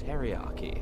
Hierarchy.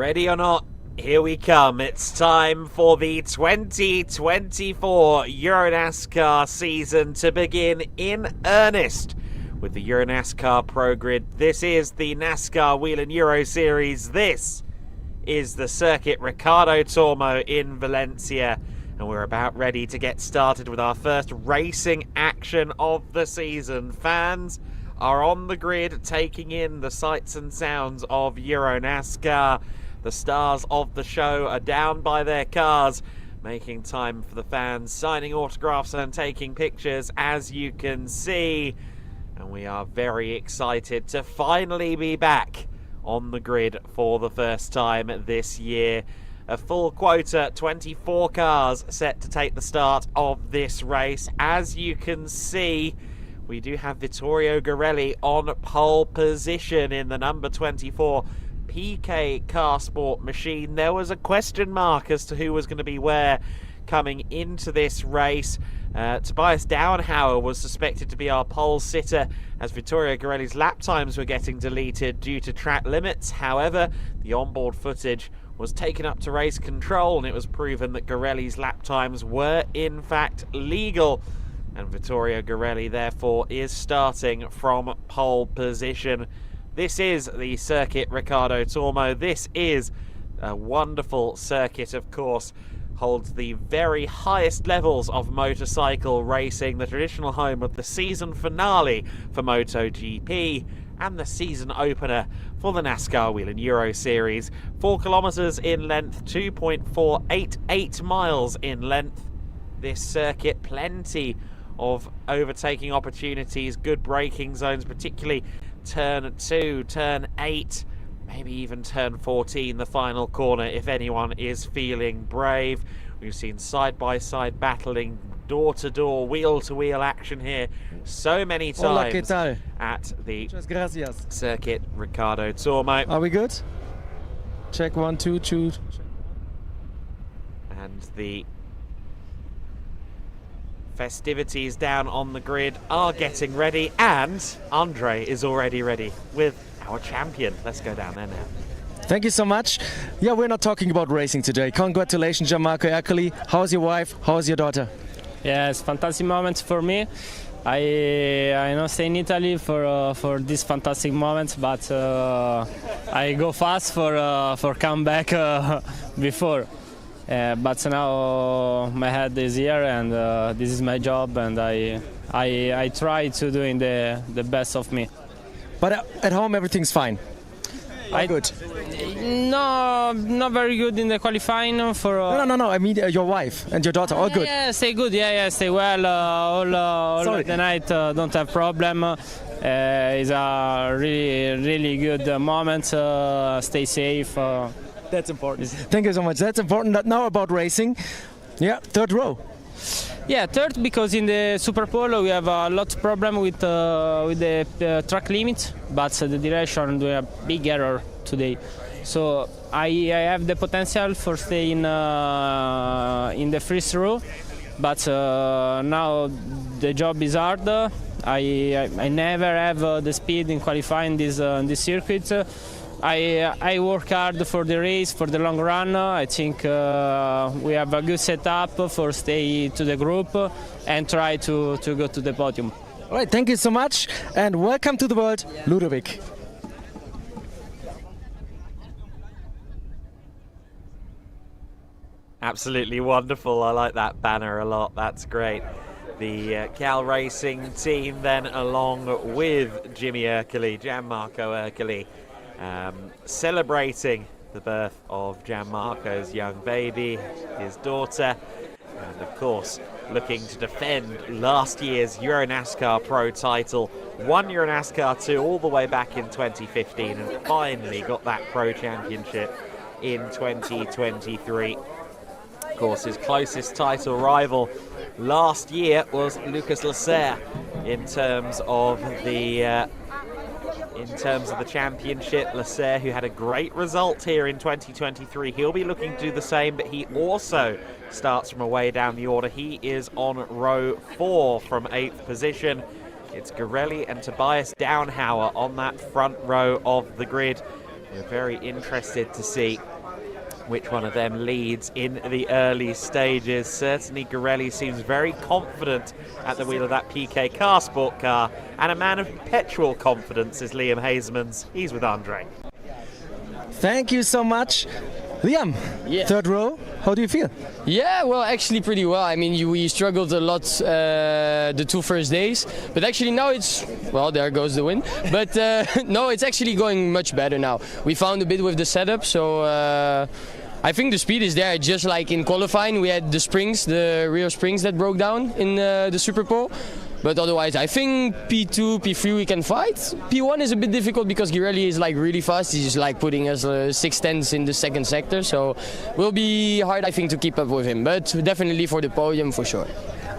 Ready or not, here we come. It's time for the 2024 EuroNASCAR season to begin in earnest with the EuroNASCAR Pro Grid. This is the NASCAR Whelen Euro Series. This is the Circuit Ricardo Tormo in Valencia. And we're about ready to get started with our first racing action of the season. Fans are on the grid taking in the sights and sounds of EuroNASCAR. The stars of the show are down by their cars, making time for the fans, signing autographs and taking pictures, as you can see. And we are very excited to finally be back on the grid for the first time this year. A full quota, 24 cars set to take the start of this race. As you can see, we do have Vittorio Garelli on pole position in the number 24 PK Car Sport machine. There was a question mark as to who was going to be where coming into this race. Tobias Downhauer was suspected to be our pole sitter as Vittorio Garelli's lap times were getting deleted due to track limits. However, the onboard footage was taken up to race control and it was proven that Garelli's lap times were in fact legal, and Vittorio Garelli therefore is starting from pole position. This is the Circuit Ricardo Tormo. This is a wonderful circuit, of course. Holds the very highest levels of motorcycle racing, the traditional home of the season finale for MotoGP and the season opener for the NASCAR Whelen Euro Series. 4 kilometers in length, 2.488 miles in length. This circuit, plenty of overtaking opportunities, good braking zones, particularly turn 2, turn 8, maybe even turn 14, the final corner, if anyone is feeling brave. We've seen side-by-side battling, door-to-door, wheel-to-wheel action here so many times at the Circuit Ricardo Tormo. Are we good? Check 1, 2, 2. And the festivities down on the grid are getting ready, and Andre is already ready with our champion. Let's go down there now. Thank you so much. Yeah, we're not talking about racing today. Congratulations, Gianmarco Ercoli. How's your wife? How's your daughter? Yes, fantastic moments for me. I not stay in Italy for this fantastic moments, but I go fast for come back before. But now my head is here, and this is my job, and I try to doing the best of me. But at home everything's fine. Good. No, not very good in the qualifying for. No. I mean your wife and your daughter. All good. Yeah, stay good. Yeah, stay well. All the night don't have problem. It's a really good moment. Stay safe. That's important. Thank you so much. That's important. Now about racing. Yeah, third row. Yeah, third, because in the Super Polo we have a lot of problem with the track limit, but the direction do a big error today. So I have the potential for staying in the first row, but now the job is hard. I never have the speed in qualifying this circuit. I work hard for the race, for the long run. I think we have a good setup for stay to the group and try to go to the podium. All right, thank you so much, and welcome to the world, Ludovic. Absolutely wonderful. I like that banner a lot. That's great. The Cal Racing team then, along with Jimmy Ercoli, Gianmarco Ercoli, celebrating the birth of Gianmarco's young baby, his daughter, and of course looking to defend last year's EuroNASCAR Pro title. Won EuroNASCAR 2 all the way back in 2015 and finally got that Pro Championship in 2023. Of course, his closest title rival last year was Lucas Lasser in terms of the championship. Lasser, who had a great result here in 2023, he'll be looking to do the same, but he also starts from away down the order. He is on row 4 from 8th position. It's Garelli and Tobias Downhauer on that front row of the grid. We're very interested to see which one of them leads in the early stages. Certainly Garelli seems very confident at the wheel of that PK Car Sport car, and a man of perpetual confidence is Liam Hasemans. He's with Andre. Thank you so much. Liam, yeah. Third row, how do you feel? Yeah, well, actually pretty well. I mean, we struggled a lot the 2 first days, but actually now it's, well, there goes the win. But no, it's actually going much better now. We found a bit with the setup, so I think the speed is there. Just like in qualifying, we had the springs, the rear springs that broke down in the Super Bowl. But otherwise, I think P2, P3 we can fight. P1 is a bit difficult because Girelli is like really fast. He's like putting us 6/10 in the second sector, so will be hard, I think, to keep up with him. But definitely for the podium, for sure.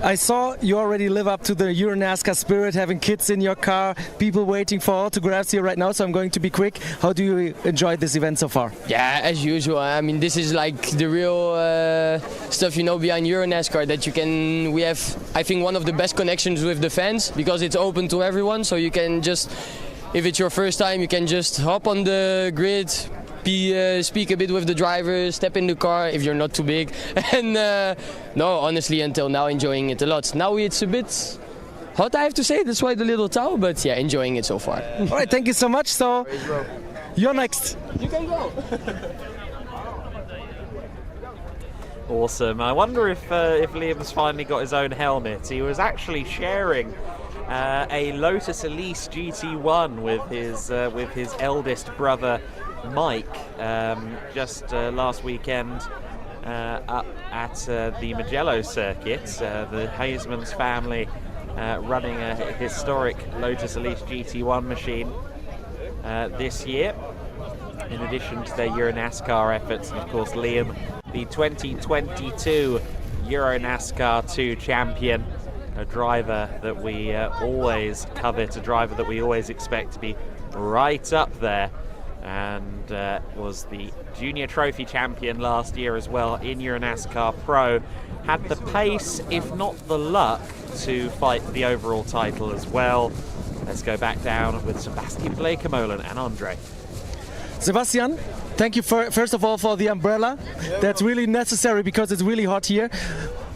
I saw you already live up to the EuroNASCAR spirit, having kids in your car, people waiting for autographs here right now, so I'm going to be quick. How do you enjoy this event so far? Yeah, as usual. I mean, this is like the real stuff, you know, behind EuroNASCAR, that you can, we have, I think, one of the best connections with the fans, because it's open to everyone, so you can just, if it's your first time, you can just hop on the grid, speak a bit with the driver, step in the car if you're not too big, and no, honestly, until now, enjoying it a lot. Now it's a bit hot, I have to say, that's why the little towel, but yeah, enjoying it so far. All right, thank you so much. So you're next. You can go. Awesome. I wonder if Liam's finally got his own helmet. He was actually sharing a Lotus Elise GT1 with his eldest brother Mike just last weekend up at the Mugello circuit. The Huismans family running a historic Lotus Elise GT1 machine this year, in addition to their EuroNASCAR efforts. And of course, Liam, the 2022 EuroNASCAR 2 champion, a driver that we always covet, a driver that we always expect to be right up there, and was the junior trophy champion last year as well in EuroNASCAR Pro. Had the pace, if not the luck, to fight for the overall title as well. Let's go back down with Sebastian Bleekemolen and Andre. Sebastian, thank you first of all for the umbrella. That's really necessary because it's really hot here.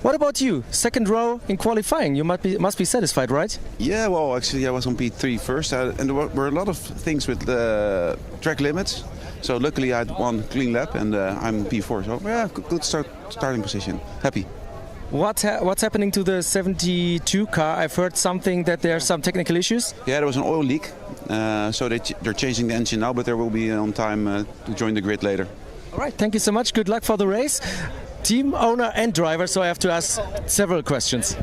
What about you? Second row in qualifying. You must be satisfied, right? Yeah, well, actually I was on P3 first, and there were a lot of things with the track limits. So luckily I had one clean lap, and I'm P4. So yeah, good starting position. Happy. What's happening to the 72 car? I've heard something that there are some technical issues. Yeah, there was an oil leak, so they're changing the engine now, but there will be on time to join the grid later. All right, thank you so much. Good luck for the race. Team owner and driver, so I have to ask several questions.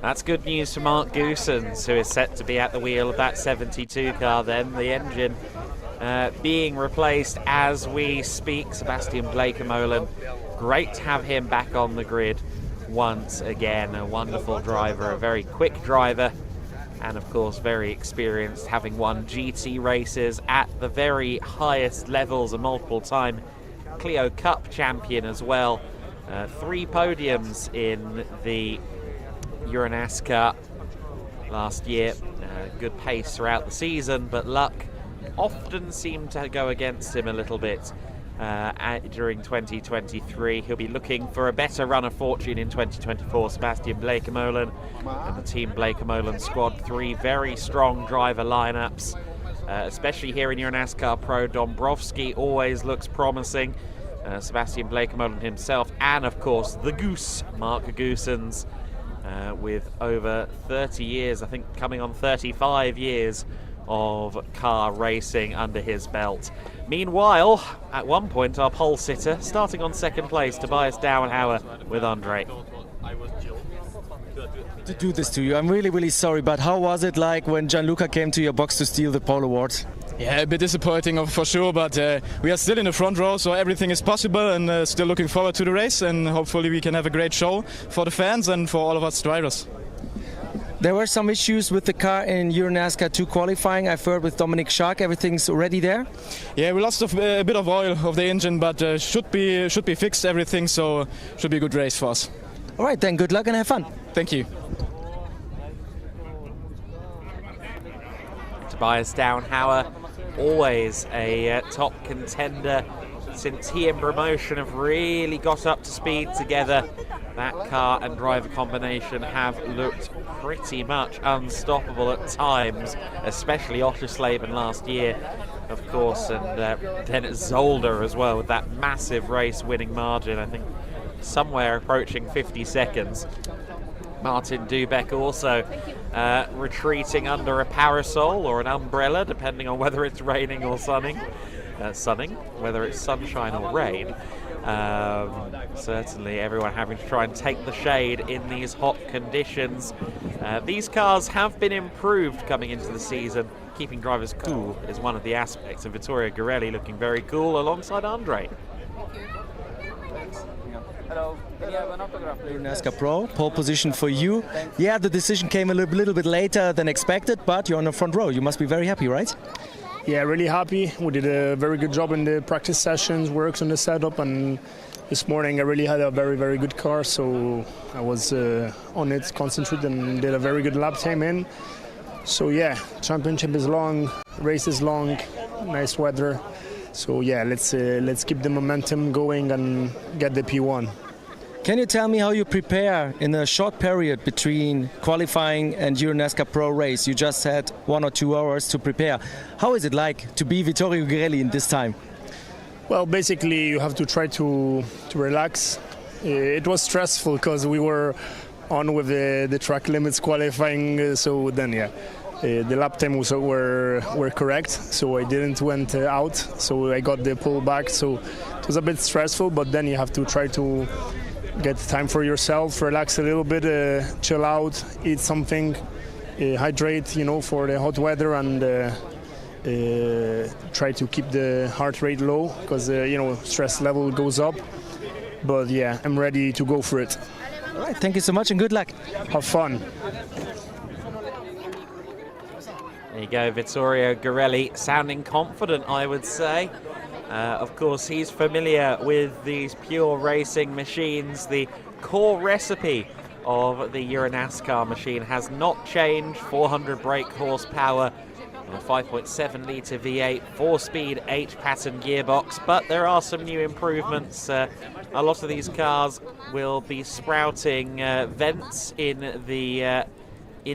That's good news for Mark Goosens, who is set to be at the wheel of that 72 car then. The engine being replaced as we speak. Sebastian Bleekemolen, great to have him back on the grid once again. A wonderful driver, a very quick driver, and of course very experienced, having won GT races at the very highest levels, a multiple-time Clio Cup champion as well. 3 podiums in the EuroNASCAR last year. Good pace throughout the season, but luck often seemed to go against him a little bit during 2023. He'll be looking for a better run of fortune in 2024. Sebastian Bleekemolen and the Team Bleekemolen squad, 3 very strong driver lineups, especially here in EuroNASCAR Pro. Dombrovski always looks promising. Sebastian Bleekemolen himself, and of course the Goose, Mark Goosens, with over 30 years, I think coming on 35 years of car racing under his belt. Meanwhile, at one point, our pole sitter, starting on second place, Tobias Dauenhauer with Andre. To do this to you, I'm really, really sorry, but how was it like when Gianluca came to your box to steal the pole award? Yeah, a bit disappointing for sure, but we are still in the front row, so everything is possible, and still looking forward to the race, and hopefully we can have a great show for the fans and for all of us drivers. There were some issues with the car in EuroNASCAR 2 qualifying. I've heard with Dominic Shark, everything's ready there? Yeah, we lost a bit of oil of the engine, but should be fixed everything, so should be a good race for us. All right, then good luck and have fun. Thank you. Tobias Dauenhauer, always a top contender since he and Promotion have really got up to speed together. That car and driver combination have looked pretty much unstoppable at times, especially Ottersleben last year, of course, and then at Zolder as well, with that massive race winning margin, I think somewhere approaching 50 seconds. Martin Dubeck also retreating under a parasol or an umbrella, depending on whether it's raining or sunning, whether it's sunshine or rain. Certainly everyone having to try and take the shade in these hot conditions. These cars have been improved coming into the season. Keeping drivers cool is one of the aspects, and Vittorio Girelli looking very cool alongside Andre. Hello, can you have an autograph, please? NASCAR Pro, pole position for you. Yeah, the decision came a little bit later than expected, but you're on the front row. You must be very happy, right? Yeah, really happy. We did a very good job in the practice sessions, works on the setup, and this morning I really had a very, very good car, so I was on it, concentrated, and did a very good lap time in. So yeah, championship is long, race is long, nice weather. So yeah, let's keep the momentum going and get the P1. Can you tell me how you prepare in a short period between qualifying and EuroNASCAR Pro race? You just had 1 or 2 hours to prepare. How is it like to be Vittorio Girelli in this time? Well, basically you have to try to relax. It was stressful because we were on with the track limits qualifying, so then yeah. The lap times were correct, so I didn't went out, so I got the pull back, so it was a bit stressful, but then you have to try to get time for yourself, relax a little bit, chill out, eat something, hydrate, you know, for the hot weather, and try to keep the heart rate low, because you know, stress level goes up. But yeah, I'm ready to go for it. All right, thank you so much and good luck. Have fun. There you go, Vittorio Girelli, sounding confident, I would say. Of course, he's familiar with these pure racing machines. The core recipe of the EuroNASCAR machine has not changed. 400 brake horsepower, a 5.7 litre V8, 4-speed, 8-pattern gearbox. But there are some new improvements. A lot of these cars will be sprouting vents in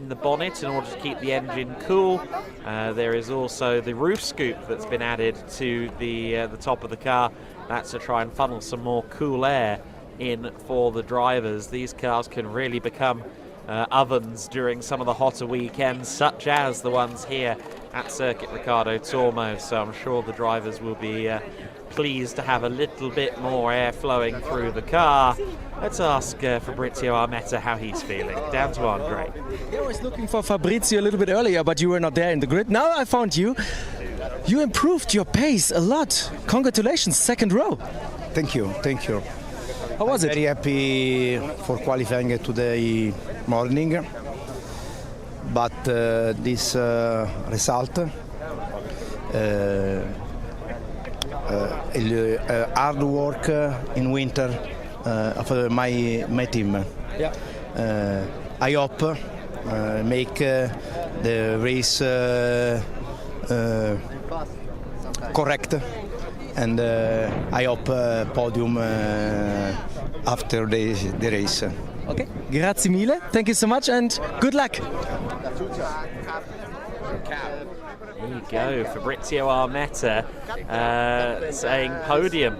the bonnet in order to keep the engine cool. There is also the roof scoop that's been added to the top of the car. That's to try and funnel some more cool air in for the drivers. These cars can really become ovens during some of the hotter weekends, such as the ones here at Circuit Ricardo Tormo. So I'm sure the drivers will be pleased to have a little bit more air flowing through the car. Let's ask Fabrizio Armetta how he's feeling. Down to Andre. I was looking for Fabrizio a little bit earlier, but you were not there in the grid. Now I found you. You improved your pace a lot. Congratulations, second row. Thank you, thank you. How was it? Very happy for qualifying today morning, but this result, hard work in winter of my team. Yeah. I hope make the race correct, and I hope podium after the race. Okay, grazie mille. Thank you so much and good luck. There you go, Fabrizio Armetta saying podium.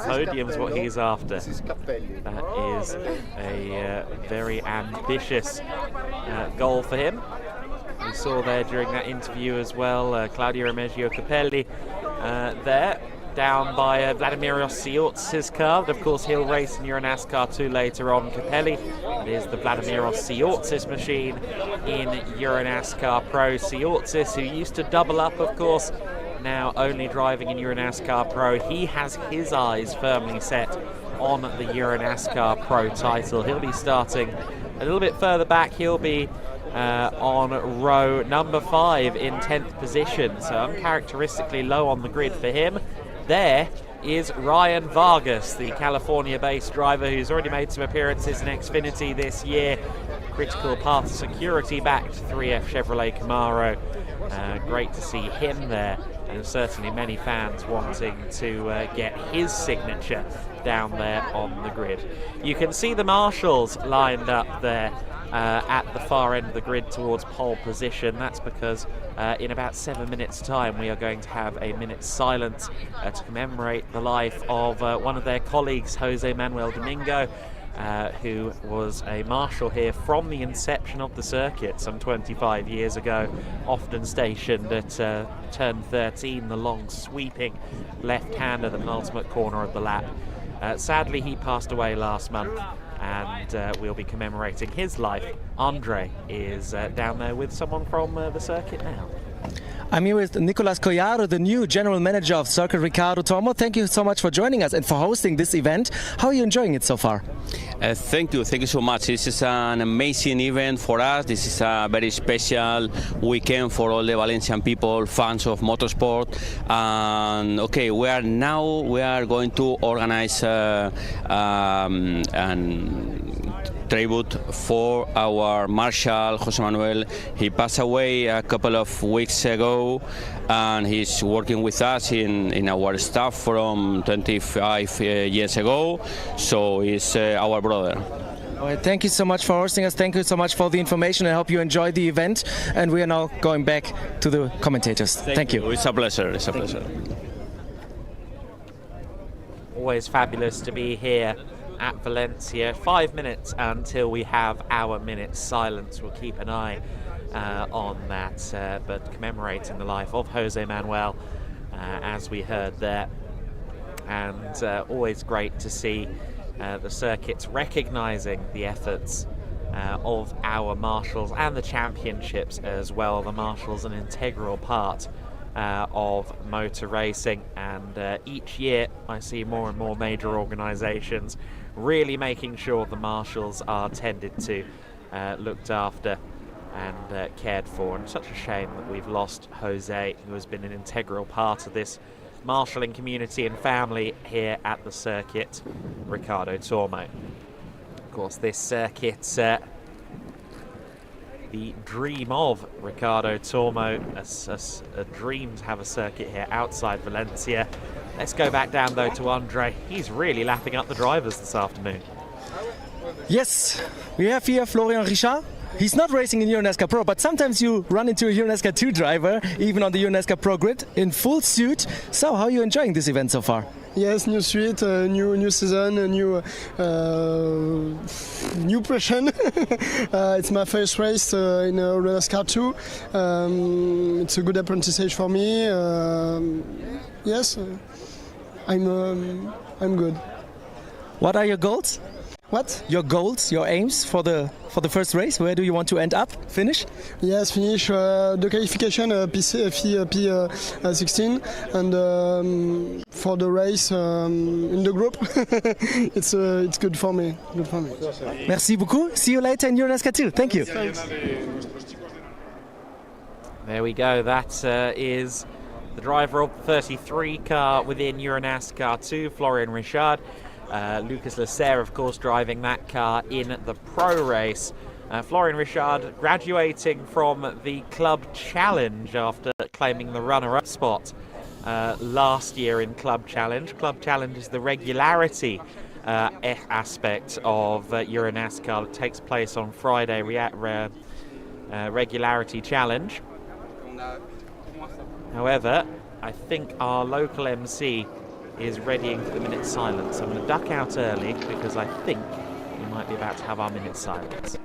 Podium's what he's after. That is a very ambitious goal for him. We saw there during that interview as well, Claudio Remigio Capelli there, down by Vladimir Osiortz's car. But of course, he'll race in EuroNASCAR 2 later on. Capelli, it is the Vladimir Osiortz's machine in EuroNASCAR Pro. Osiortzis, who used to double up, of course, now only driving in EuroNASCAR Pro. He has his eyes firmly set on the EuroNASCAR Pro title. He'll be starting a little bit further back. He'll be on row number 5 in 10th position, so uncharacteristically low on the grid for him. There is Ryan Vargas, the California-based driver who's already made some appearances in Xfinity this year. Critical path security backed 3F Chevrolet Camaro. Great to see him there, and certainly many fans wanting to get his signature down there on the grid. You can see the marshals lined up there at the far end of the grid towards pole position. That's because in about 7 minutes' time we are going to have a minute's silence to commemorate the life of one of their colleagues, Jose Manuel Domingo, who was a marshal here from the inception of the circuit some 25 years ago, often stationed at turn 13, the long sweeping left-hander, the penultimate corner of the lap. Sadly, he passed away last month, and we'll be commemorating his life. Andre is down there with someone from the circuit now. I'm here with Nicolas Collaro, the new general manager of Circuit Ricardo Tormo. Thank you so much for joining us and for hosting this event. How are you enjoying it so far? Thank you so much. This is an amazing event for us. This is a very special weekend for all the Valencian people, fans of motorsport. And okay, we are going to organize an tribute for our Marshal Jose Manuel. He passed away a couple of weeks ago, and he's working with us in our staff from 25 years ago, so he's our brother. All right, thank you so much for hosting us. Thank you so much for the information. I hope you enjoyed the event, and we are now going back to the commentators. Thank you. It's a pleasure. It's a pleasure. Always fabulous to be here at Valencia. 5 minutes until we have our minute's silence. We'll keep an eye on that, but commemorating the life of Jose Manuel, as we heard there. And always great to see the circuits recognising the efforts of our marshals and the championships as well. The marshals an integral part of motor racing, and each year I see more and more major organisations really making sure the marshals are tended to, looked after and cared for. And such a shame that we've lost Jose, who has been an integral part of this marshalling community and family here at the Circuit Ricardo Tormo. Of course, this circuit, the dream of Ricardo Tormo, a dream to have a circuit here outside Valencia. Let's go back down though to Andre. He's really lapping up the drivers this afternoon. Yes, we have here Florian Richard. He's not racing in EuroNASCAR Pro, but sometimes you run into a EuroNASCAR 2 driver, even on the EuroNASCAR Pro grid, in full suit. So, how are you enjoying this event so far? Yes, new suite, new season, a new passion. It's my first race in EuroNASCAR 2. It's a good apprentissage for me. Yes, I'm good. What are your goals? What? Your goals, your aims for the first race? Where do you want to end up? Finish? Yes, finish the qualification P16, and for the race in the group. It's good for me. Merci beaucoup. See you later in EuroNASCAR 2. Thank you. Thanks. There we go. That is the driver of the 33 car within EuroNASCAR 2, Florian Richard. Lucas Lasser, of course, driving that car in the pro race. Florian Richard graduating from the Club Challenge after claiming the runner-up spot last year in Club Challenge. Club Challenge is the regularity aspect of EuroNASCAR that takes place on Friday, regularity challenge. However, I think our local MC is readying for the minute silence. I'm going to duck out early because I think we might be about to have our minute silence.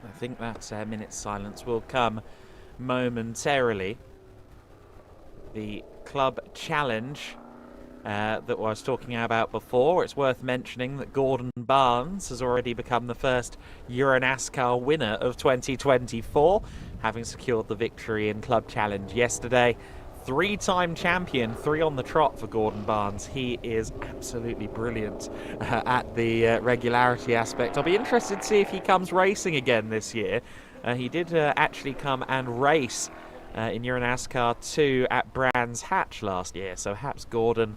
I think that minute silence will come momentarily. The Club Challenge that I was talking about before. It's worth mentioning that Gordon Barnes has already become the first EuroNASCAR winner of 2024, having secured the victory in Club Challenge yesterday. Three-time champion, 3 on the trot for Gordon Barnes. He is absolutely brilliant at the regularity aspect. I'll be interested to see if he comes racing again this year. He did actually come and race in EuroNASCAR 2 at Brands Hatch last year, so perhaps Gordon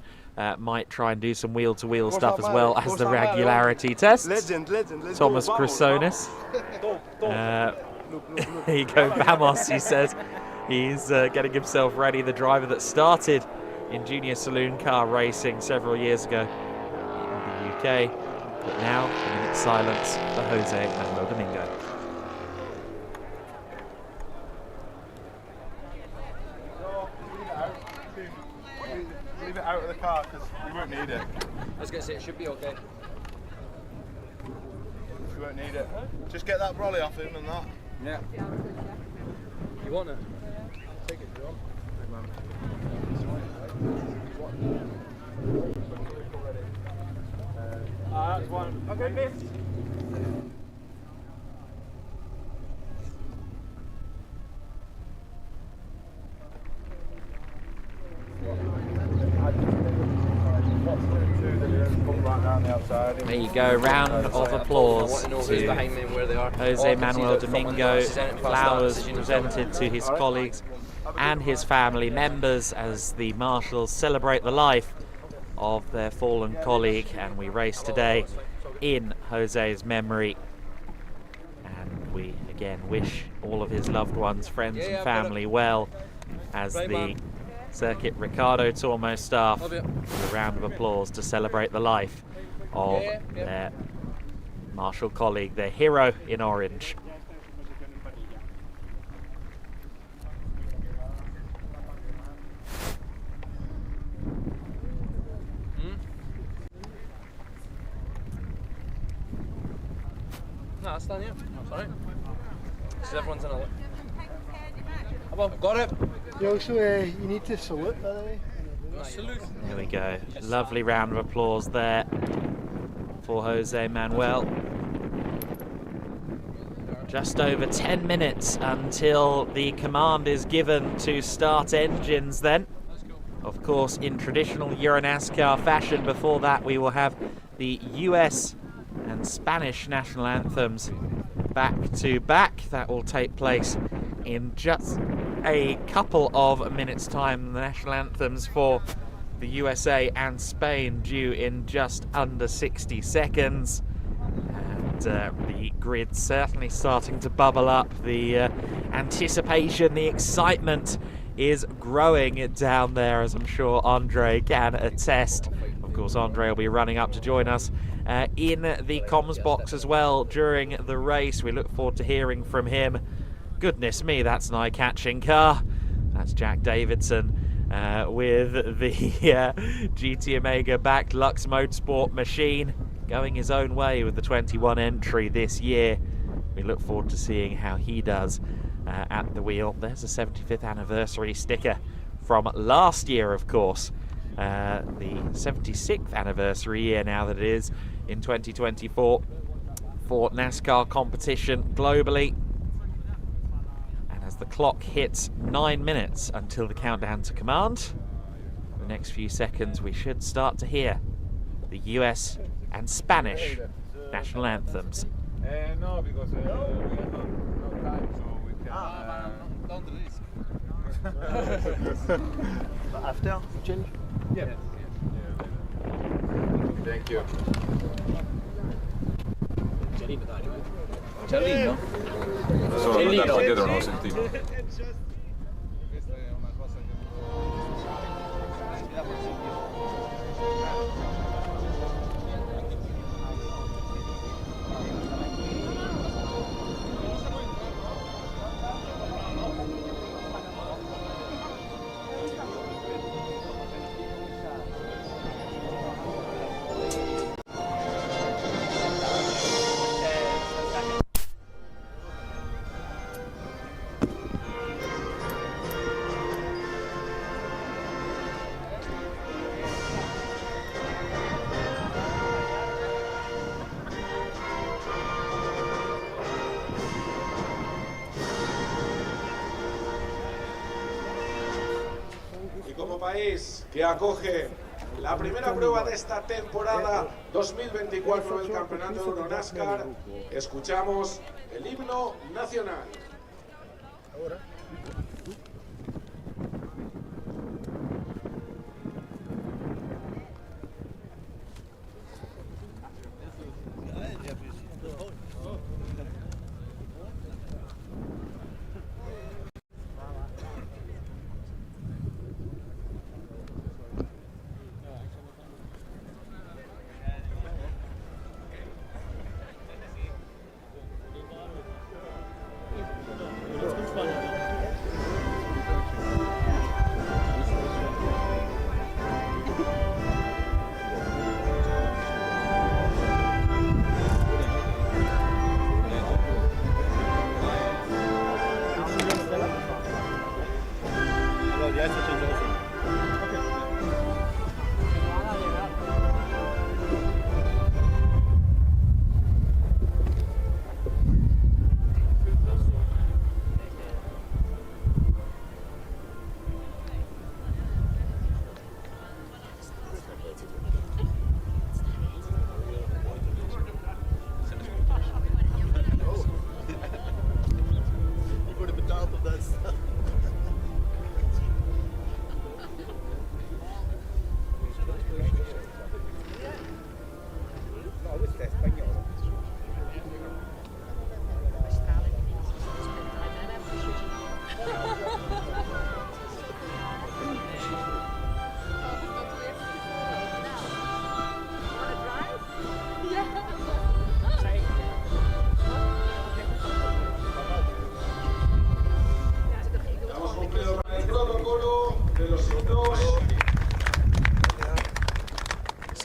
might try and do some wheel-to-wheel stuff as well as the regularity test. Legend. Thomas Chrysonis. Here you go, Vamos, he says. He's getting himself ready, the driver that started in junior saloon car racing several years ago in the UK. But now, a minute's silence for Jose Manuel Domingo. Leave it out. of the car because we won't need it. I was going to say it should be okay. We won't need it. Just get that brolly off him and that. Yeah. You want it? Take it if you want. That's one. Okay, miss. There you go, round of applause to Jose Manuel Domingo. Flowers presented to his colleagues and his family members as the marshals celebrate the life of their fallen colleague, and we race today in Jose's memory. And we again wish all of his loved ones, friends and family well as the Circuit Ricardo Tormo staff with a round of applause to celebrate the life of their marshal colleague, their hero in orange. No, it's done, yeah. I'm sorry. This is everyone's in a look. I've got it. You also you need to salute, by the way. There we go. Lovely round of applause there for Jose Manuel. Just over 10 minutes until the command is given to start engines then. Of course, in traditional EuroNASCAR fashion, before that we will have the US and Spanish national anthems back to back. That will take place in just a couple of minutes' time. The national anthems for the USA and Spain due in just under 60 seconds. And the grid certainly starting to bubble up. The anticipation, the excitement is growing down there, as I'm sure Andre can attest. Of course, Andre will be running up to join us in the comms box as well during the race. We look forward to hearing from him. Goodness me, that's an eye-catching car. That's Jack Davidson with the GT Omega backed Lux Motorsport machine, going his own way with the 21 entry this year. We look forward to seeing how he does at the wheel. There's a 75th anniversary sticker from last year, of course. The 76th anniversary year now that it is in 2024 for NASCAR competition globally. And as the clock hits 9 minutes until the countdown to command, the next few seconds we should start to hear the US and Spanish national anthems. No, because we have no time, so we can... Don't risk. After change? Yeah. Thank you. Giallino? Sono andato dietro, non lo sentivo. País que acoge la primera prueba de esta temporada 2024 del campeonato EuroNASCAR, escuchamos el himno nacional.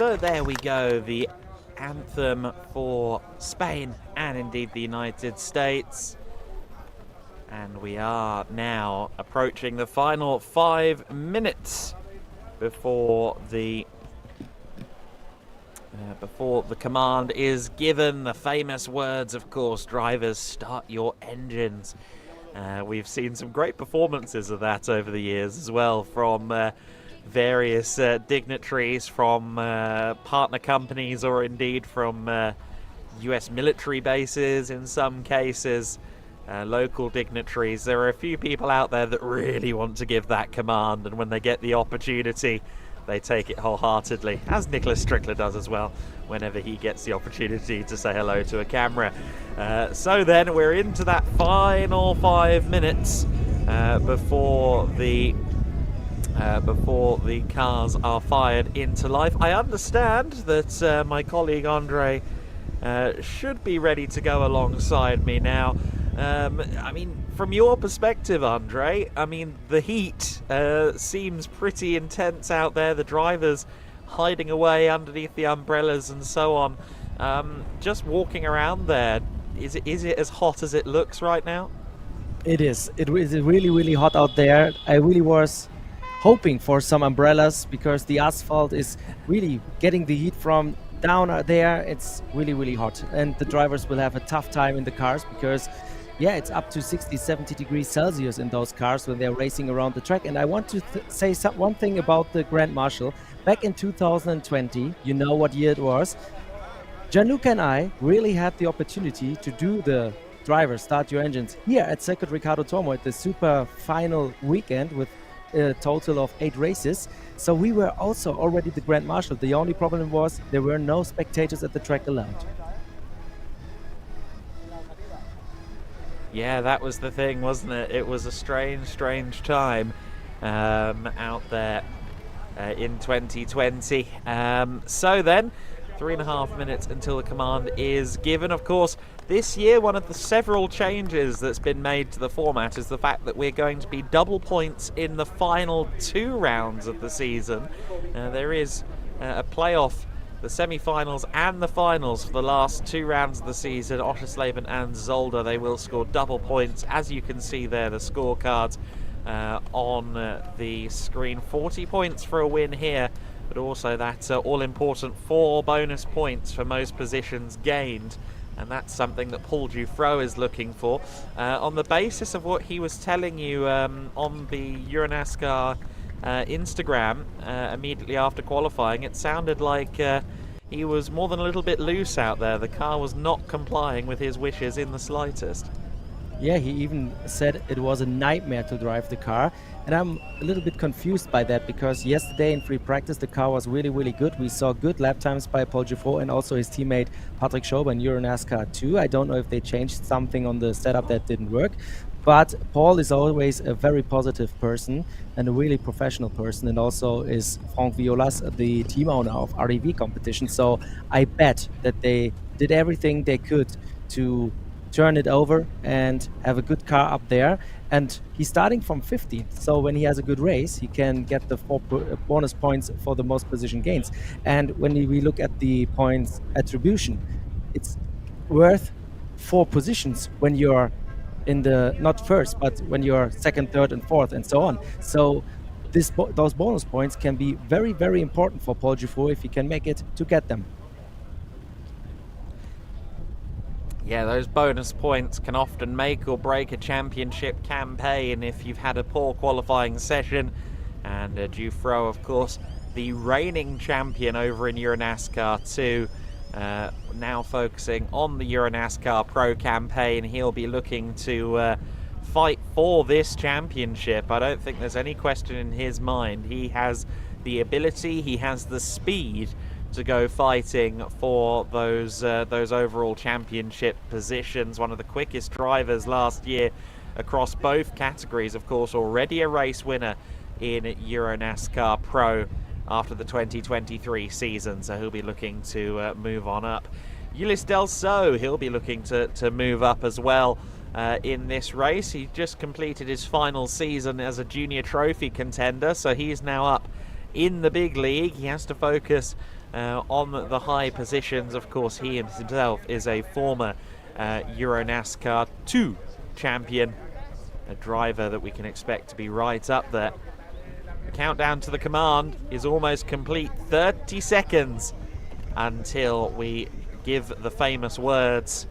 So there we go, the anthem for Spain and indeed the United States. And we are now approaching the final 5 minutes before the command is given. The famous words, of course, drivers, start your engines. We've seen some great performances of that over the years as well from various dignitaries from partner companies or indeed from US military bases in some cases, local dignitaries. There are a few people out there that really want to give that command, and when they get the opportunity they take it wholeheartedly, as Nicholas Strickler does as well whenever he gets the opportunity to say hello to a camera. So then we're into that final 5 minutes before the cars are fired into life. I understand that my colleague Andre should be ready to go alongside me now. I mean, from your perspective, Andre, I mean, the heat seems pretty intense out there. The drivers hiding away underneath the umbrellas and so on. Just walking around there, is it as hot as it looks right now? It is. It is really, really hot out there. I really was hoping for some umbrellas because the asphalt is really getting the heat from down there. It's really, really hot. And the drivers will have a tough time in the cars because yeah, it's up to 60, 70 degrees Celsius in those cars when they're racing around the track. And I want to say one thing about the Grand Marshal. Back in 2020, you know what year it was, Gianluca and I really had the opportunity to do the drivers start your engines here at Circuit Ricardo Tormo at the super final weekend with a total of 8 races. So we were also already the Grand Marshal. The only problem was there were no spectators at the track allowed. Yeah, that was the thing, wasn't it? It was a strange time out there in 2020. So then, 3.5 minutes until the command is given. Of course, this year, one of the several changes that's been made to the format is the fact that we're going to be double points in the final 2 rounds of the season. There is a playoff, the semi-finals and the finals for the last 2 rounds of the season. Ottersleben and Zolder, they will score double points. As you can see there, the scorecards on the screen. 40 points for a win here, but also that all-important 4 bonus points for most positions gained. And that's something that Paul Dufresne is looking for. On the basis of what he was telling you on the EuroNASCAR Instagram immediately after qualifying, it sounded like he was more than a little bit loose out there. The car was not complying with his wishes in the slightest. Yeah, he even said it was a nightmare to drive the car. And I'm a little bit confused by that because yesterday in free practice the car was really, really good. We saw good lap times by Paul Dufresne and also his teammate Patrick Schober in EuroNASCAR 2. I don't know if they changed something on the setup that didn't work. But Paul is always a very positive person and a really professional person, and also is Franck Violas, the team owner of REV competition. So I bet that they did everything they could to turn it over and have a good car up there. And he's starting from 15th, so when he has a good race, he can get the 4 bonus points for the most position gains. And when we look at the points attribution, it's worth 4 positions when you're in the, not first, but when you're second, third, and fourth, and so on. So those bonus points can be very, very important for Paul Dufresne if he can make it to get them. Yeah, those bonus points can often make or break a championship campaign if you've had a poor qualifying session. And Dufresne, of course, the reigning champion over in EuroNASCAR 2, now focusing on the EuroNASCAR Pro campaign. He'll be looking to fight for this championship. I don't think there's any question in his mind. He has the ability, he has the speed to go fighting for those overall championship positions. One of the quickest drivers last year across both categories, of course, already a race winner in EuroNASCAR Pro after the 2023 season, so he'll be looking to move on up. Ulysse Delceau, he'll be looking to move up as well in this race. He just completed his final season as a junior trophy contender, so he's now up in the big league. He has to focus on the high positions. Of course, he himself is a former EuroNASCAR 2 champion, a driver that we can expect to be right up there. The countdown to the command is almost complete. 30 seconds until we give the famous words,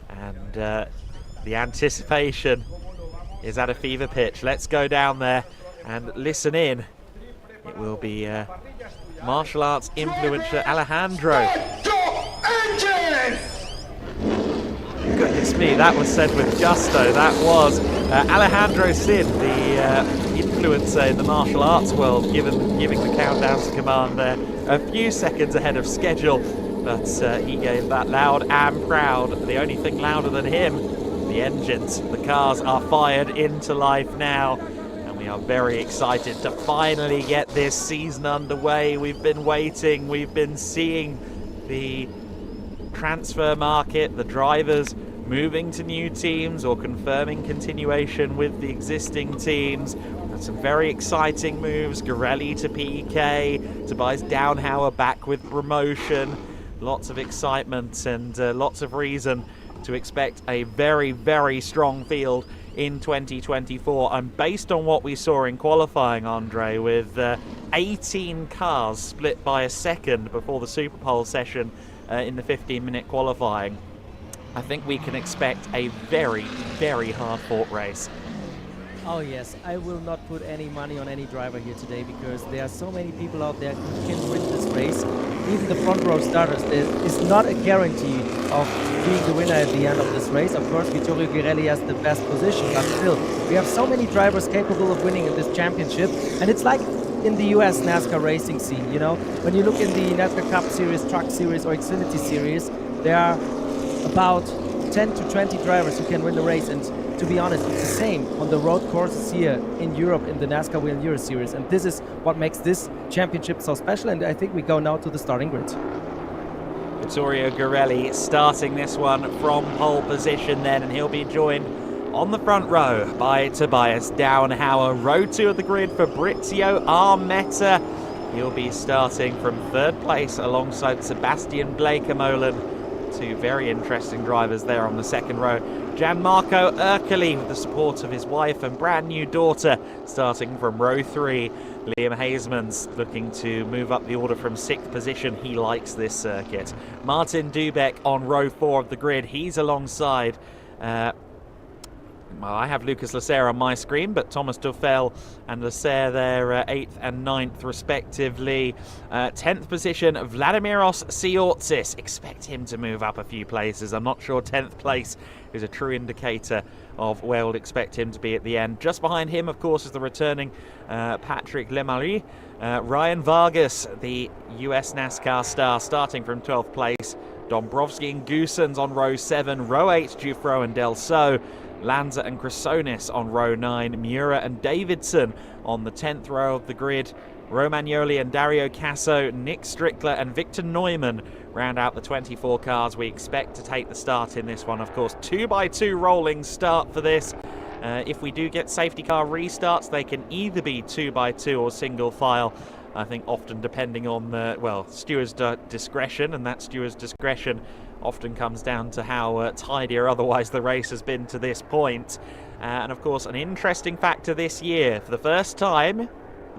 and the anticipation is at a fever pitch. Let's go down there and listen in. It will be martial arts influencer Alejandro. Goodness me, that was said with gusto. That was Alejandro Sin, the influencer in the martial arts world, giving the countdown to command there a few seconds ahead of schedule. But he gave that loud and proud. The only thing louder than him, the engines. The cars are fired into life now, and we are very excited to finally get this season underway. We've been waiting, we've been seeing the transfer market, the drivers moving to new teams or confirming continuation with the existing teams. And some very exciting moves. Garelli to PK, Tobias Downhauer back with promotion. Lots of excitement and lots of reason to expect a very, very strong field in 2024. And based on what we saw in qualifying, Andre, with 18 cars split by a second before the Super Pole session in the 15-minute qualifying, I think we can expect a very, very hard-fought race. Oh yes, I will not put any money on any driver here today, because there are so many people out there who can win this race. Even the front row starters, there is not a guarantee of being the winner at the end of this race. Of course, Vittorio Girelli has the best position, but still, we have so many drivers capable of winning in this championship, and it's like in the US NASCAR racing scene, you know, when you look in the NASCAR Cup Series, Truck Series or Xfinity Series, there are about 10 to 20 drivers who can win the race, and to be honest, it's the same on the road courses here in Europe in the NASCAR Whelen Euro Series, and this is what makes this championship so special. And I think we go now to the starting grid. Vittorio Girelli starting this one from pole position then, and he'll be joined on the front row by Tobias Downhauer. Row 2 of the grid for Fabrizio Armetta. He'll be starting from 3rd place alongside Sebastian Bleekemolen. Two very interesting drivers there on the 2nd row. Gianmarco Ercoli, with the support of his wife and brand new daughter, starting from row 3. Liam Hasemans looking to move up the order from 6th position. He likes this circuit. Martin Dubeck on row 4 of the grid. He's alongside well, I have Lucas Lasser on my screen, but Thomas Duffel and Lasser there 8th and 9th respectively. 10th position, Vladimiros Siortsis. Expect him to move up a few places. I'm not sure 10th place is a true indicator of where we'll expect him to be at the end. Just behind him, of course, is the returning Patrick Lemarie. Ryan Vargas, the US NASCAR star, starting from 12th place. Dombrowski and Goosens on row 7. Row 8, Dufro and Delso. Lanza and Chrysonis on row 9, Miura and Davidson on the 10th row of the grid. Romagnoli and Dario Casso, Nick Strickler and Victor Neumann round out the 24 cars we expect to take the start in this one. Of course, 2x2 rolling start for this. If we do get safety car restarts, they can either be 2x2 or single file. I think often depending on the, well, steward's discretion, and that steward's discretion often comes down to how tidy or otherwise the race has been to this point. And of course, an interesting factor this year, for the first time,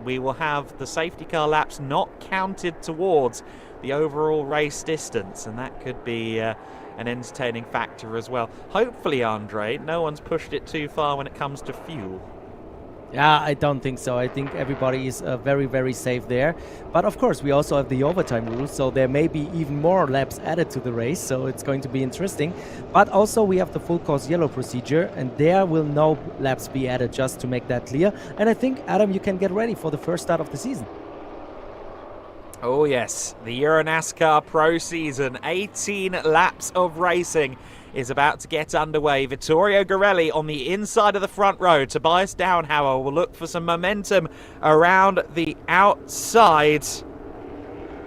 we will have the safety car laps not counted towards the overall race distance, and that could be an entertaining factor as well. Hopefully, Andre, no one's pushed it too far when it comes to fuel. Yeah, I don't think so. I think everybody is very, very safe there. But of course, we also have the overtime rules, so there may be even more laps added to the race, so it's going to be interesting. But also we have the full course yellow procedure, and there will no laps be added, just to make that clear. And I think, Adam, you can get ready for the first start of the season. Oh yes, the EuroNASCAR Pro season, 18 laps of racing is about to get underway. Vittorio Girelli on the inside of the front row. Tobias Downhauer will look for some momentum around the outside.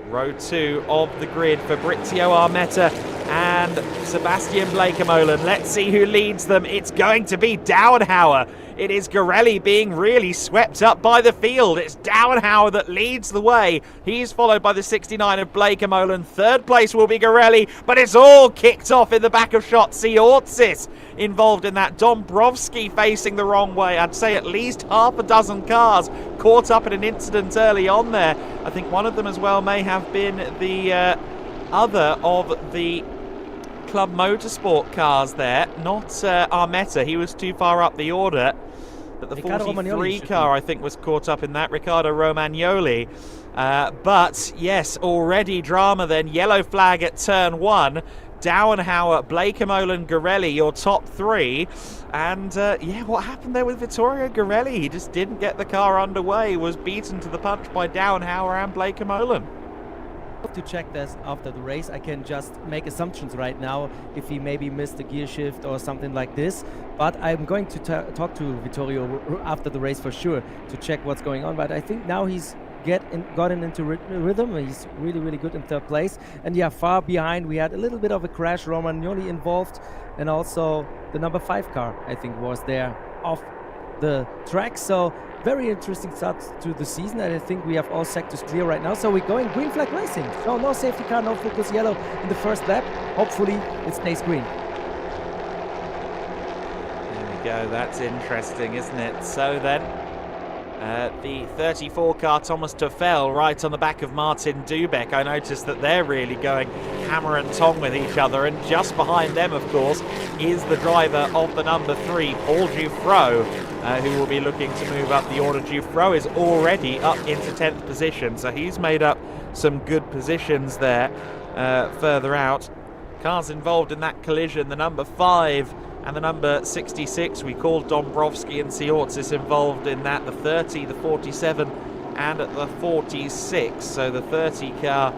Row 2 of the grid, Fabrizio Armetta and Sebastian Bleekemolen. Let's see who leads them. It's going to be Downhauer. It is Garelli being really swept up by the field. It's Dowenhauer that leads the way. He's followed by the 69 of Blake Amolan. Third place will be Garelli, but it's all kicked off in the back of shot. Siortsis involved in that. Dombrovski facing the wrong way. I'd say at least half a dozen cars caught up in an incident early on there. I think one of them as well may have been the other of the Club Motorsport cars there, not Armetta. He was too far up the order. But the Riccardo 43 car, I think, was caught up in that. Riccardo Romagnoli. But, yes, already drama then. Yellow flag at turn 1. Dowenhauer, Blake Amolan, Garelli, your top 3. And, yeah, what happened there with Vittorio Garelli? He just didn't get the car underway. Was beaten to the punch by Dowenhauer and Blake Amolan. To check this after the race, I can just make assumptions right now if he maybe missed a gear shift or something like this, but I'm going to talk to Vittorio after the race for sure to check what's going on. But I think now he's gotten into rhythm. He's really good in third place, and yeah, far behind we had a little bit of a crash. Romagnoli involved, and also the number 5 car I think was there off the track. So very interesting start to the season, and I think we have all sectors clear right now. So we're going green flag racing. So no safety car, no focus yellow in the first lap. Hopefully it stays green. There we go. That's interesting, isn't it? So then, the 34 car Thomas Tuffel right on the back of Martin Dubek. I noticed that they're really going hammer and tong with each other, and just behind them, of course, is the driver of the number 3, Paul Giuffreau, who will be looking to move up the order. Giuffreau is already up into 10th position, so he's made up some good positions there further out. Cars involved in that collision, the number 5 and the number 66. We called Dombrovski and Siortsis involved in that, the 30, the 47 and the 46. So the 30 car,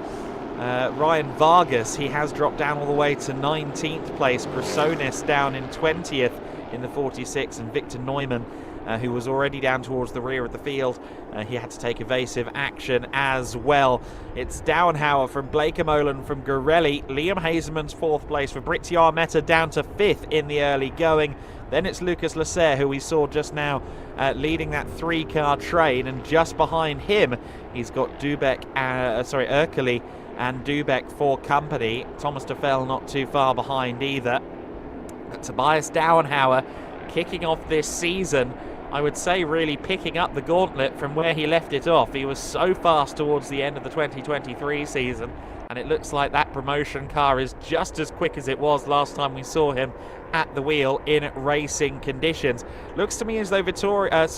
Ryan Vargas, he has dropped down all the way to 19th place. Chrysonis down in 20th in the 46, and Victor Neumann, who was already down towards the rear of the field, he had to take evasive action as well. It's Dowenhauer from Blake Amolan from Garelli. Liam Hazeman's 4th place. Fabrizio Armetta down to 5th in the early going. Then it's Lucas Lasser, who we saw just now leading that 3-car train, and just behind him he's got Erkeli and Dubek for company. Thomas Tuffel not too far behind either. But Tobias Dowenhauer kicking off this season, I would say really picking up the gauntlet from where he left it off. He was so fast towards the end of the 2023 season, and it looks like that promotion car is just as quick as it was last time we saw him at the wheel in racing conditions. Looks to me as though as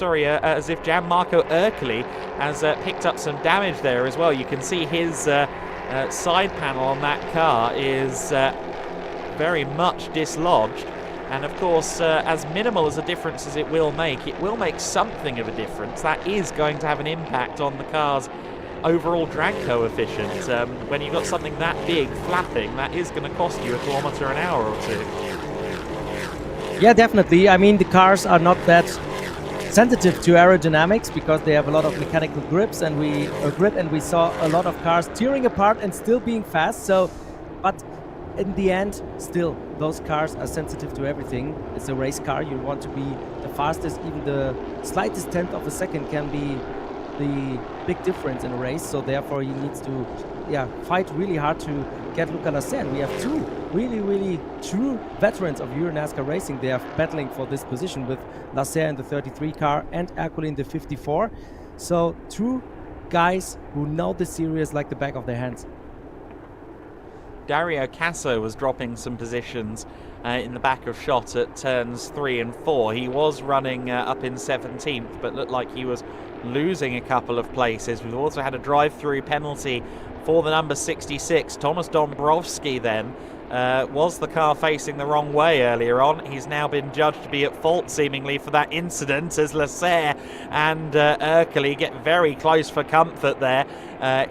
if Gianmarco Erkeli has picked up some damage there as well. You can see his side panel on that car is very much dislodged, and of course, as minimal as a difference as it will make something of a difference. That is going to have an impact on the car's overall drag coefficient. When you've got something that big flapping, that is going to cost you a kilometre an hour or two. Yeah, definitely. I mean, the cars are not that sensitive to aerodynamics because they have a lot of mechanical grips, and we saw a lot of cars tearing apart and still being fast. So, but in the end, still, those cars are sensitive to everything. It's a race car. You want to be the fastest. Even the slightest tenth of a second can be the big difference in a race. So therefore, he needs to fight really hard to get Luca Lasser. We have 2 really true veterans of EuroNASCAR racing. They are battling for this position with Lasser in the 33 car and Erkeli in the 54. So 2 guys who know the series like the back of their hands. Dario Casso was dropping some positions in the back of shot at turns 3 and 4. He was running up in 17th, but looked like he was losing a couple of places. We've also had a drive-through penalty for the number 66. Thomas Dombrovski then was the car facing the wrong way earlier on. He's now been judged to be at fault seemingly for that incident, as Lasser and Erkeli get very close for comfort there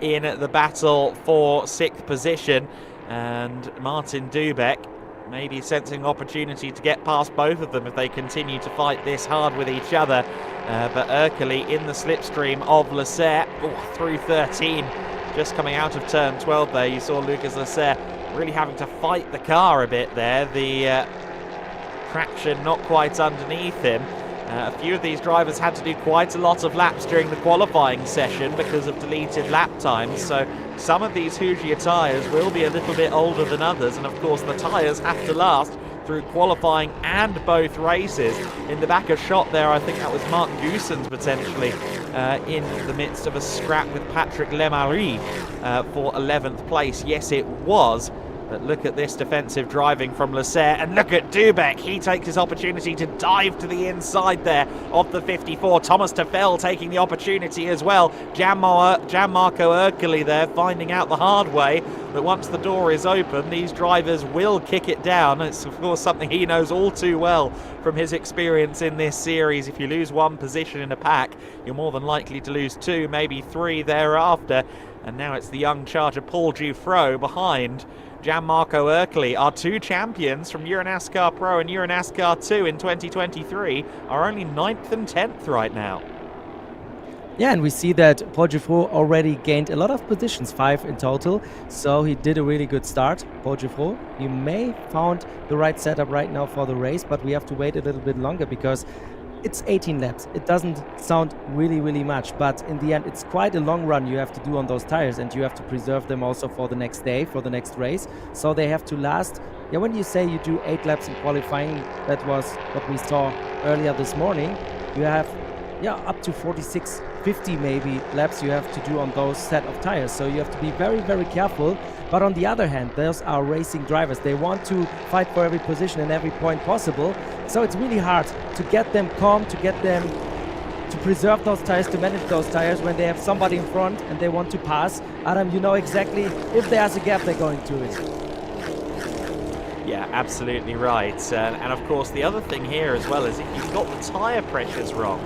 in the battle for 6th position. And Martin Dubek maybe sensing opportunity to get past both of them if they continue to fight this hard with each other. But Erkeli in the slipstream of Lasser through 13, just coming out of turn 12 there. You saw Lucas Lasser really having to fight the car a bit there. The traction not quite underneath him. A few of these drivers had to do quite a lot of laps during the qualifying session because of deleted lap times, so some of these Hoosier tyres will be a little bit older than others, and of course the tyres have to last through qualifying and both races. In the back of shot there, I think that was Mark Goosens potentially in the midst of a scrap with Patrick Lemarie for 11th place. Yes, it was. But look at this defensive driving from Leclerc, and look at Dubek. He takes his opportunity to dive to the inside there of the 54. Thomas Tefel taking the opportunity as well. Gianmarco Ercoli there finding out the hard way that once the door is open, these drivers will kick it down. It's of course something he knows all too well from his experience in this series. If you lose one position in a pack, you're more than likely to lose two, maybe three thereafter. And now it's the young charger Paul Giuffreau behind Gianmarco Ercoli. Our two champions from EuroNASCAR Pro and EuroNASCAR 2 in 2023 are only 9th and 10th right now. Yeah, and we see that Paul Giuffreau already gained a lot of positions, 5 in total, so he did a really good start. Paul Giuffreau, you may found the right setup right now for the race, but we have to wait a little bit longer because it's 18 laps. It doesn't sound really much, but in the end it's quite a long run you have to do on those tires, and you have to preserve them also for the next day, for the next race. So they have to last. Yeah, when you say you do 8 laps in qualifying, that was what we saw earlier this morning, you have up to 46, 50 maybe laps you have to do on those set of tires. So you have to be very careful. But on the other hand, those are racing drivers. They want to fight for every position and every point possible. So it's really hard to get them calm, to get them to preserve those tires, to manage those tires when they have somebody in front and they want to pass. Adam, you know exactly if there's a gap, they're going to it. Yeah, absolutely right. And of course, the other thing here as well is if you've got the tyre pressures wrong,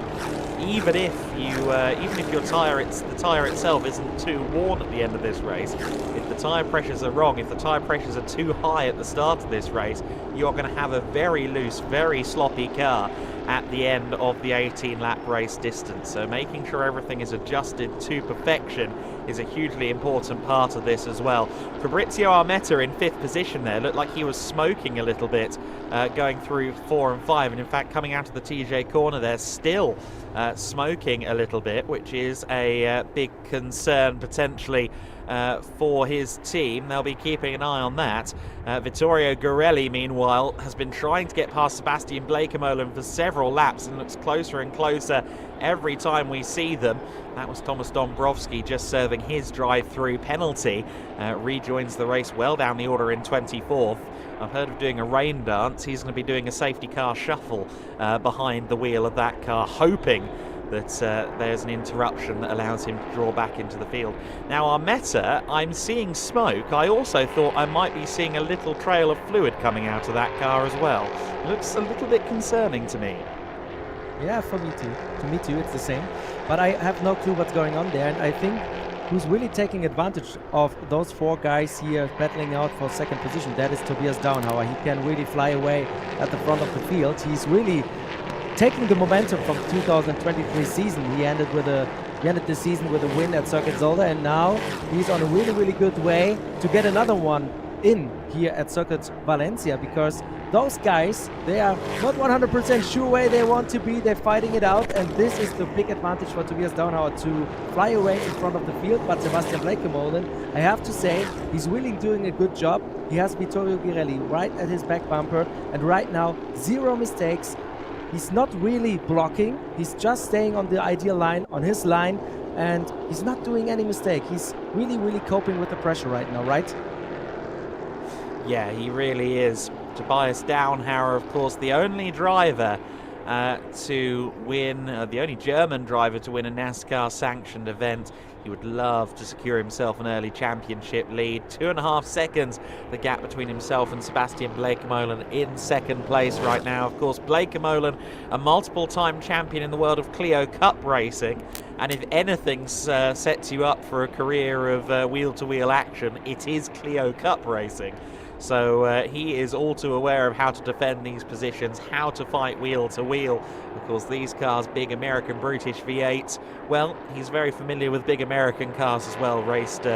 even if your tyre itself isn't too worn at the end of this race, if the tyre pressures are wrong, if the tyre pressures are too high at the start of this race, you're going to have a very loose, very sloppy car at the end of the 18-lap race distance. So making sure everything is adjusted to perfection is a hugely important part of this as well. Fabrizio Armetta in 5th position there looked like he was smoking a little bit going through 4 and 5, and in fact coming out of the TJ corner there still smoking a little bit, which is a big concern potentially for his team. They'll be keeping an eye on that. Vittorio Gorelli, meanwhile, has been trying to get past Sebastian Bleekemolen for several laps and looks closer and closer every time we see them. That was Thomas Dombrowski just serving his drive-through penalty. Rejoins the race well down the order in 24th. I've heard of doing a rain dance. He's going to be doing a safety car shuffle behind the wheel of that car, hoping that there's an interruption that allows him to draw back into the field. Now Armetta, I'm seeing smoke. I also thought I might be seeing a little trail of fluid coming out of that car as well. It looks a little bit concerning to me. Yeah, for me too. To me too, it's the same. But I have no clue what's going on there, and I think who's really taking advantage of those 4 guys here battling out for 2nd position, that is Tobias Downhauer. He can really fly away at the front of the field. He's really taking the momentum from 2023 season. He ended the season with a win at Circuit Zolder, and now he's on a really good way to get another one in here at Circuit Valencia, because those guys, they are not 100% sure where they want to be. They're fighting it out, and this is the big advantage for Tobias Downhauer to fly away in front of the field. But Sebastian Bleekemolen, I have to say, he's really doing a good job. He has Vittorio Girelli right at his back bumper, and right now 0 mistakes. He's not really blocking, he's just staying on the ideal line, on his line, and he's not doing any mistake. He's really coping with the pressure right now, right? Yeah, he really is. Tobias Downhauer, of course, the only driver to win, the only German driver to win a NASCAR sanctioned event. He would love to secure himself an early championship lead. 2.5 seconds, the gap between himself and Sebastian Bleekemolen in 2nd place right now. Of course, Bleekemolen, a multiple-time champion in the world of Clio Cup racing. And if anything sets you up for a career of wheel-to-wheel action, it is Clio Cup racing. So he is all too aware of how to defend these positions, how to fight wheel to wheel. Of course, these cars, big American Brutish V8s, well, he's very familiar with big American cars as well. Raced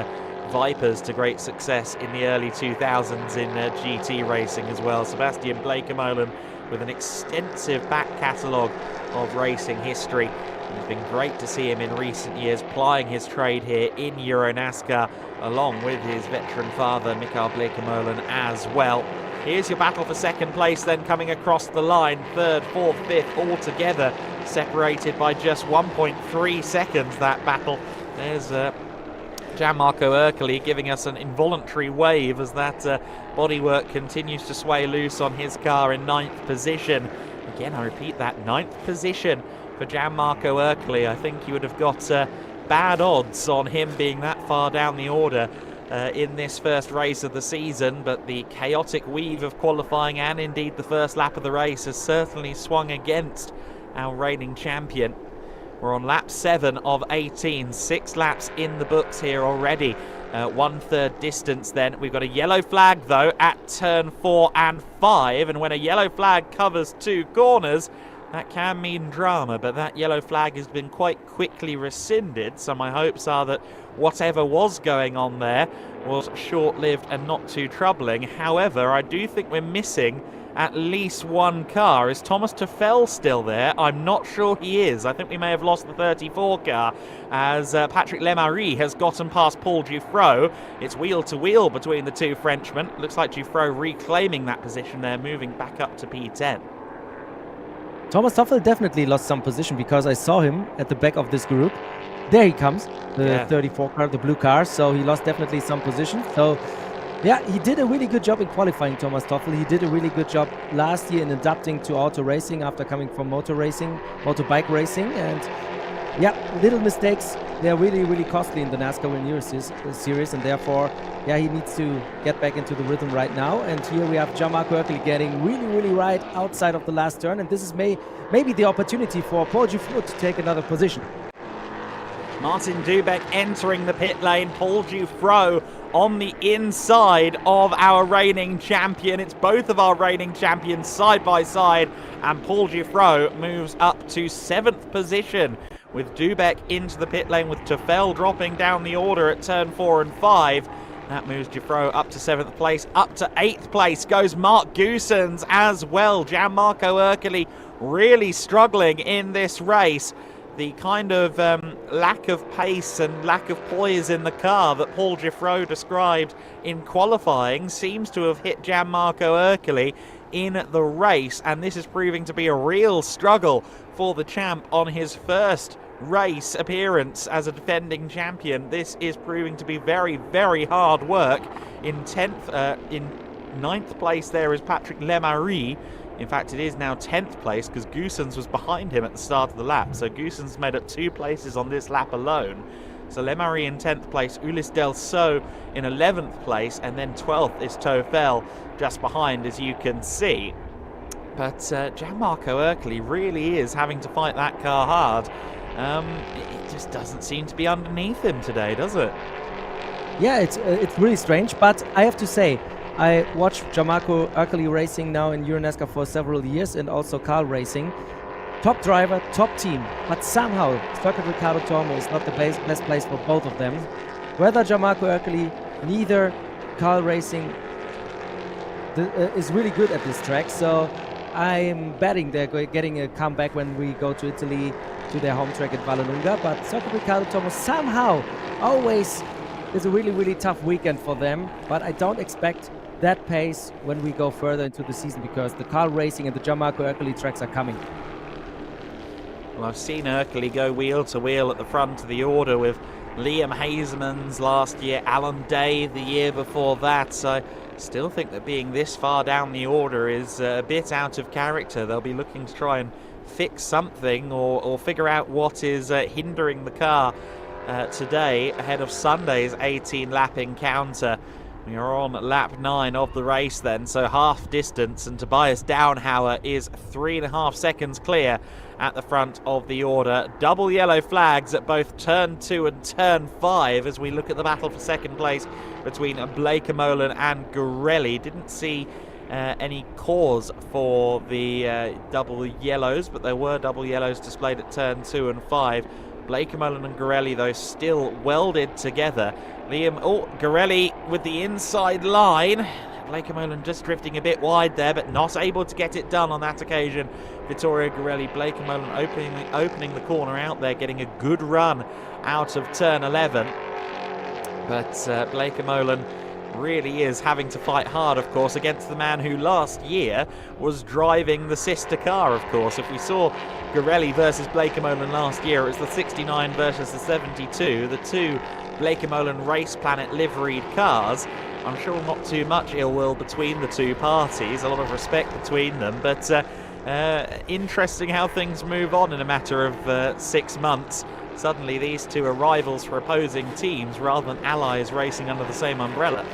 Vipers to great success in the early 2000s in GT racing as well. Sebastian Bleekemolen with an extensive back catalogue of racing history. It's been great to see him in recent years plying his trade here in EuroNASCAR, along with his veteran father, Mikael Bleekemolen, as well. Here's your battle for second place then coming across the line. Third, fourth, fifth, all together, separated by just 1.3 seconds, that battle. There's Gianmarco Ercoli giving us an involuntary wave as that bodywork continues to sway loose on his car in 9th position. Again, I repeat that, 9th position for Gianmarco Ercoli. I think you would have got bad odds on him being that far down the order in this first race of the season, but the chaotic weave of qualifying and indeed the first lap of the race has certainly swung against our reigning champion. We're on lap 7 of 18, 6 laps in the books here already. 1/3 distance then. We've got a yellow flag though at turn 4 and 5, and when a yellow flag covers 2 corners, that can mean drama, but that yellow flag has been quite quickly rescinded, so my hopes are that whatever was going on there was short-lived and not too troubling. However, I do think we're missing at least one car. Is Thomas Tuffel still there? I'm not sure he is. I think we may have lost the 34 car as Patrick Lemarie has gotten past Paul Dufresne. It's wheel-to-wheel between the two Frenchmen. Looks like Dufresne reclaiming that position there, moving back up to P10. Thomas Tuffel definitely lost some position because I saw him at the back of this group. There he comes, the 34 car, the blue car, so he lost definitely some position. So yeah, he did a really good job in qualifying, Thomas Tuffel. He did a really good job last year in adapting to auto racing after coming from motorbike racing. And yeah, little mistakes, they're really, really costly in the NASCAR Whelen Euro Series, and therefore, yeah, he needs to get back into the rhythm right now. And here we have Gianmarco Ercoli getting really, really right outside of the last turn, and this is maybe the opportunity for Paul Dufresne to take another position. Martin Dubek entering the pit lane. Paul Dufresne on the inside of our reigning champion. It's both of our reigning champions side by side, and Paul Dufresne moves up to 7th position with Dubek into the pit lane, with Tuffel dropping down the order at turn 4 and 5. That moves Dufresne up to 7th place. Up to 8th place goes Mark Goossens as well. Gianmarco Ercoli really struggling in this race. The kind of lack of pace and lack of poise in the car that Paul Dufresne described in qualifying seems to have hit Gianmarco Ercoli in the race, and this is proving to be a real struggle for the champ on his first race appearance as a defending champion. This is proving to be very, very hard work. In 9th place there is Patrick Lemarie. In fact, it is now 10th place because Goossens was behind him at the start of the lap. So Goossens made up 2 places on this lap alone. So Lemarie in 10th place, Ulysse Delceau in 11th place, and then 12th is Tuffel just behind, as you can see. But Gianmarco Ercoli really is having to fight that car hard. It just doesn't seem to be underneath him today, does it? Yeah, it's really strange, but I have to say, I watched Gianmarco Ercoli racing now in EuroNASCAR for several years, and also Carl racing. Top driver, top team, but somehow Circuit Ricardo Tormo is not the best place for both of them. Whether Gianmarco Ercoli, neither Carl racing is really good at this track, so I'm betting they're getting a comeback when we go to Italy to their home track at Vallelunga. But Circuit Ricardo Tormo somehow always is a really, really tough weekend for them, but I don't expect that pace when we go further into the season because the Carl racing and the Gianmarco Ercoli tracks are coming. Well, I've seen Ercoli go wheel to wheel at the front of the order with Liam Hasemans last year, Alan Day the year before that. So I still think that being this far down the order is a bit out of character. They'll be looking to try and fix something or figure out what is hindering the car today ahead of Sunday's 18-lap encounter. We are on lap 9 of the race then, so half distance, and Tobias Downhauer is 3.5 seconds clear at the front of the order. Double yellow flags at both turn 2 and turn 5 as we look at the battle for second place between Bleekemolen and Gorelli. Didn't see any cause for the double yellows, but there were double yellows displayed at turn 2 and 5. Bleekemolen and Gorelli, though, still welded together. Gorelli with the inside line. Bleekemolen just drifting a bit wide there, but not able to get it done on that occasion. Vittorio Garelli, Bleekemolen opening the corner out there, getting a good run out of turn 11. But Bleekemolen really is having to fight hard, of course, against the man who last year was driving the sister car, of course. If we saw Garelli versus Bleekemolen last year, it was the 69 versus the 72, the two Bleekemolen Race Planet liveried cars. I'm sure not too much ill will between the two parties, a lot of respect between them, but interesting how things move on in a matter of 6 months. Suddenly these two are rivals for opposing teams rather than allies racing under the same umbrella.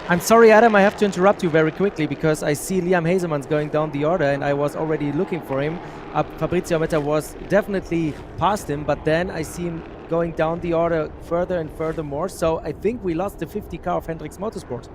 I'm sorry, Adam, I have to interrupt you very quickly because I see Liam Hazelman's going down the order and I was already looking for him. Fabrizio Metta was definitely past him, but then I see him going down the order further and further more. So I think we lost the 50 car of Hendrix Motorsport.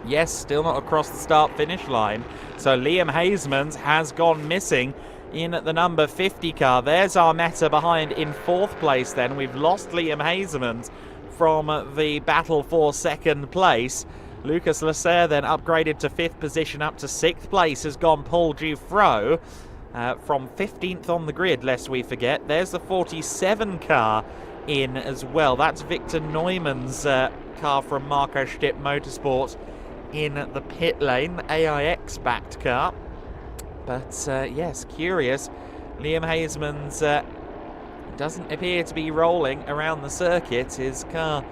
Yes, still not across the start-finish line. So Liam Hazelmans has gone missing in the number 50 car. There's our Meta behind in 4th place then. We've lost Liam Hazelmans from the battle for 2nd place. Lucas Lasser then upgraded to 5th position. Up to 6th place has gone Paul Giuffreau from 15th on the grid, lest we forget. There's the 47 car in as well. That's Victor Neumann's car from Marco Stipp Motorsport in the pit lane, the AIX-backed car. But yes, curious. Liam Hazelmans doesn't appear to be rolling around the circuit. His car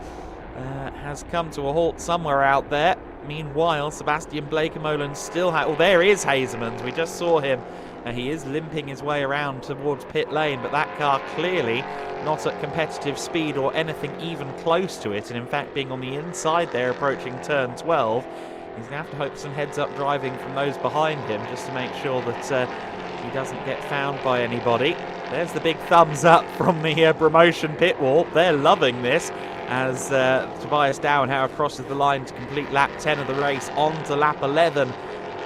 has come to a halt somewhere out there. Meanwhile, Sebastian Bleekemolen still has... Oh, there is Hazelmans. We just saw him. He is limping his way around towards pit lane, but that car clearly not at competitive speed or anything even close to it. And in fact, being on the inside there, approaching turn 12, he's going to have to hope some heads-up driving from those behind him just to make sure that he doesn't get found by anybody. There's the big thumbs up from the promotion pit wall. They're loving this as Tobias Dowenhauer crosses the line to complete lap 10 of the race on to lap 11.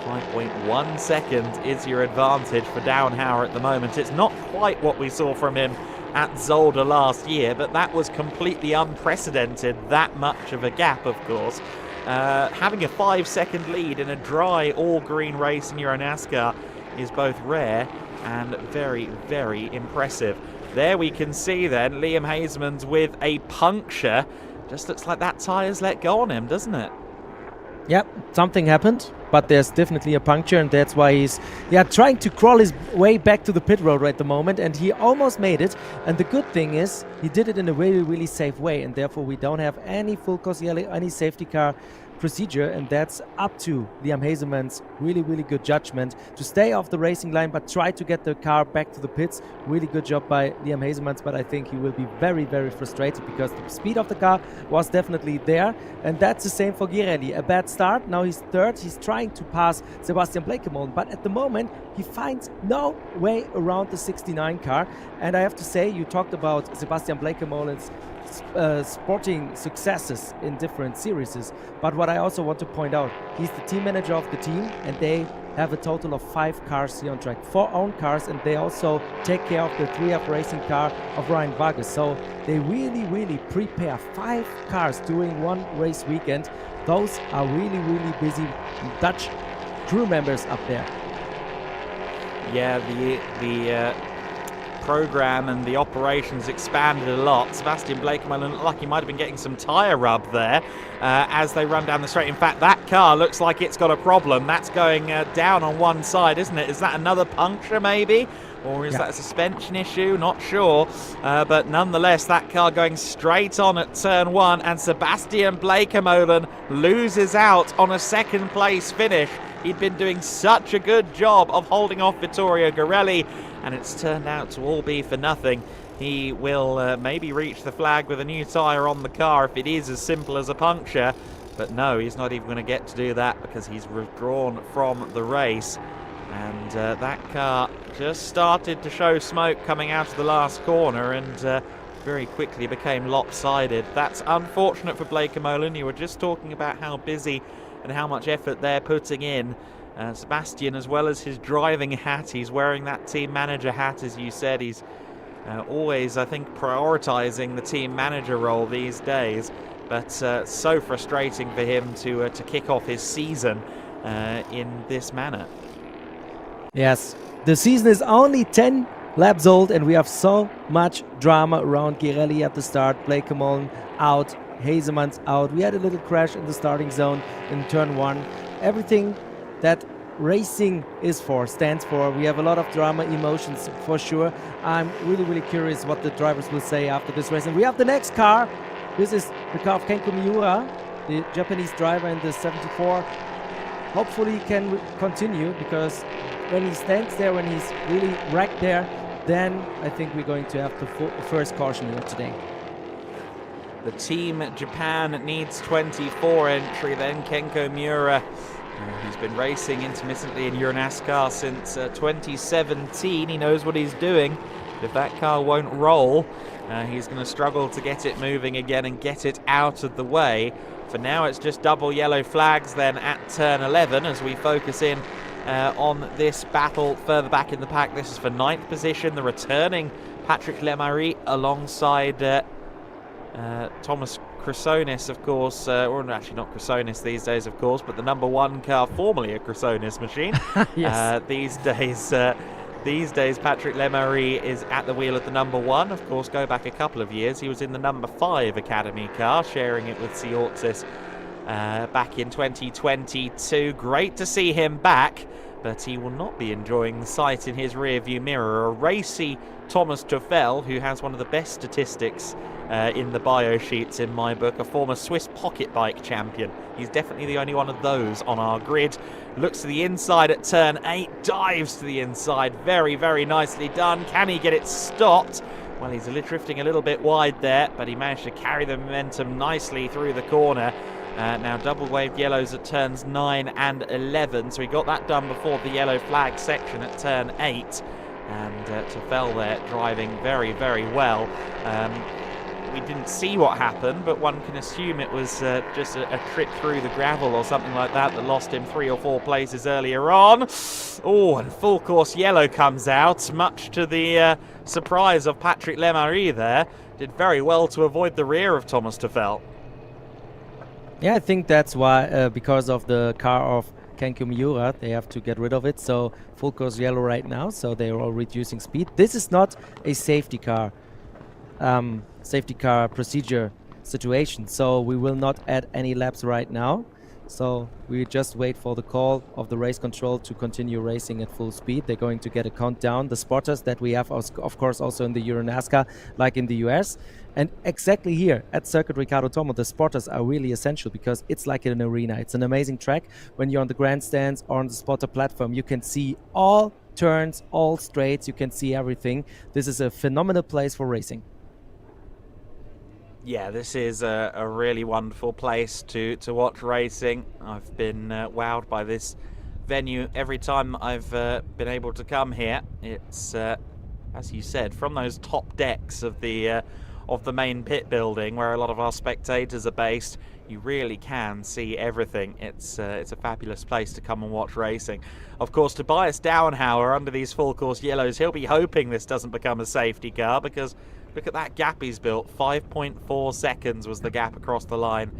5.1 seconds is your advantage for Dowenhauer at the moment. It's not quite what we saw from him at Zolder last year, but that was completely unprecedented, that much of a gap, of course. Having a 5-second lead in a dry all-green race in EuroNASCAR is both rare and very, very impressive. There we can see then Liam Hazelmans with a puncture. Just looks like that tyre's let go on him, doesn't it? Yep, something happened, but there's definitely a puncture, and that's why he's trying to crawl his way back to the pit road right at the moment, and he almost made it. And the good thing is he did it in a really, really safe way, and therefore we don't have any full Cosielli, any safety car procedure, and that's up to Liam Hazelman's really, really good judgment to stay off the racing line but try to get the car back to the pits. Really good job by Liam Hazelmans, but I think he will be very, very frustrated because the speed of the car was definitely there, and that's the same for Girelli. A bad start, now he's 3rd, he's trying to pass Sebastian Bleekemolen, but at the moment he finds no way around the 69 car. And I have to say, you talked about Sebastian Bleekemolen's sporting successes in different series, but what I also want to point out, he's the team manager of the team, and they have a total of 5 cars here on track, 4 own cars, and they also take care of the 3F racing car of Ryan Vargas. So they really, really prepare 5 cars during one race weekend. Those are really, really busy Dutch crew members up there. Yeah, the program and the operations expanded a lot. Sebastian Bleekemolen looked like he might have been getting some tyre rub there as they run down the straight. In fact, that car looks like it's got a problem. That's going down on one side, isn't it? Is that another puncture maybe? Or is that a suspension issue? Not sure. But nonetheless, that car going straight on at turn 1, and Sebastian Bleekemolen loses out on a 2nd place finish. He'd been doing such a good job of holding off Vittorio Garelli, and it's turned out to all be for nothing. He will maybe reach the flag with a new tyre on the car if it is as simple as a puncture. But no, he's not even going to get to do that because he's withdrawn from the race. And that car just started to show smoke coming out of the last corner and very quickly became lopsided. That's unfortunate for Bleekemolen. You were just talking about how busy and how much effort they're putting in. Sebastian, as well as his driving hat, he's wearing that team manager hat, as you said. He's always, I think, prioritising the team manager role these days. but so frustrating for him to kick off his season in this manner. Yes, the season is only 10 laps old and we have so much drama around Girelli at the start. Blake Camon out, Hazeman's out. We had a little crash in the starting zone in turn 1. Everything that racing stands for. We have a lot of drama, emotions for sure. I'm really curious what the drivers will say after this race. And we have the next car. This is the car of Kenko Miura, the Japanese driver in the 74. Hopefully he can continue, because when he stands there, when he's really wrecked there, then I think we're going to have the first caution here today. The Team Japan needs 24 entry, then Kenko Miura, who's been racing intermittently in EuroNASCAR since 2017. He knows what he's doing. If that car won't roll, he's going to struggle to get it moving again and get it out of the way. For now, it's just double yellow flags then at turn 11 as we focus in on this battle further back in the pack. This is for 9th position, the returning Patrick Lemarie alongside Thomas Chrysonis, of course, or actually not Chrysonis these days, of course, but the number 1 car, formerly a Chrysonis machine. Yes. These days, Patrick Lemarie is at the wheel of the number 1. Of course, go back a couple of years, he was in the number 5 Academy car, sharing it with Siortzis back in 2022. Great to see him back, but he will not be enjoying the sight in his rearview mirror. A racy Thomas Tuffel, who has one of the best statistics in the bio sheets in my book, a former Swiss pocket bike champion. He's definitely the only one of those on our grid. Looks to the inside at turn 8, dives to the inside. Very nicely done. Can he get it stopped? Well, he's drifting a little bit wide there, but he managed to carry the momentum nicely through the corner. Now double waved yellows at turns 9 and 11, so he got that done before the yellow flag section at turn 8. And Tuffel there driving very well. We didn't see what happened, but one can assume it was just a trip through the gravel or something like that lost him 3 or 4 places earlier on. Oh, and full course yellow comes out, much to the surprise of Patrick Lemarie there. Did very well to avoid the rear of Thomas Tuffel. Yeah, I think that's why, because of the car of Kenko Miura, they have to get rid of it. So full course yellow right now, so they are all reducing speed. This is not a safety car procedure situation, so we will not add any laps right now. So we just wait for the call of the race control to continue racing at full speed. They're going to get a countdown. The spotters that we have, of course, also in the EuroNASCAR, like in the US. And exactly here at Circuit Ricardo Tormo, the spotters are really essential, because it's like an arena. It's an amazing track. When you're on the grandstands or on the spotter platform, you can see all turns, all straights. You can see everything. This is a phenomenal place for racing. Yeah, this is a really wonderful place to watch racing. I've been wowed by this venue every time I've been able to come here. It's, as you said, from those top decks of the main pit building where a lot of our spectators are based, you really can see everything. It's a fabulous place to come and watch racing. Of course, Tobias Dauenhauer, under these full course yellows, he'll be hoping this doesn't become a safety car, because look at that gap he's built. 5.4 seconds was the gap across the line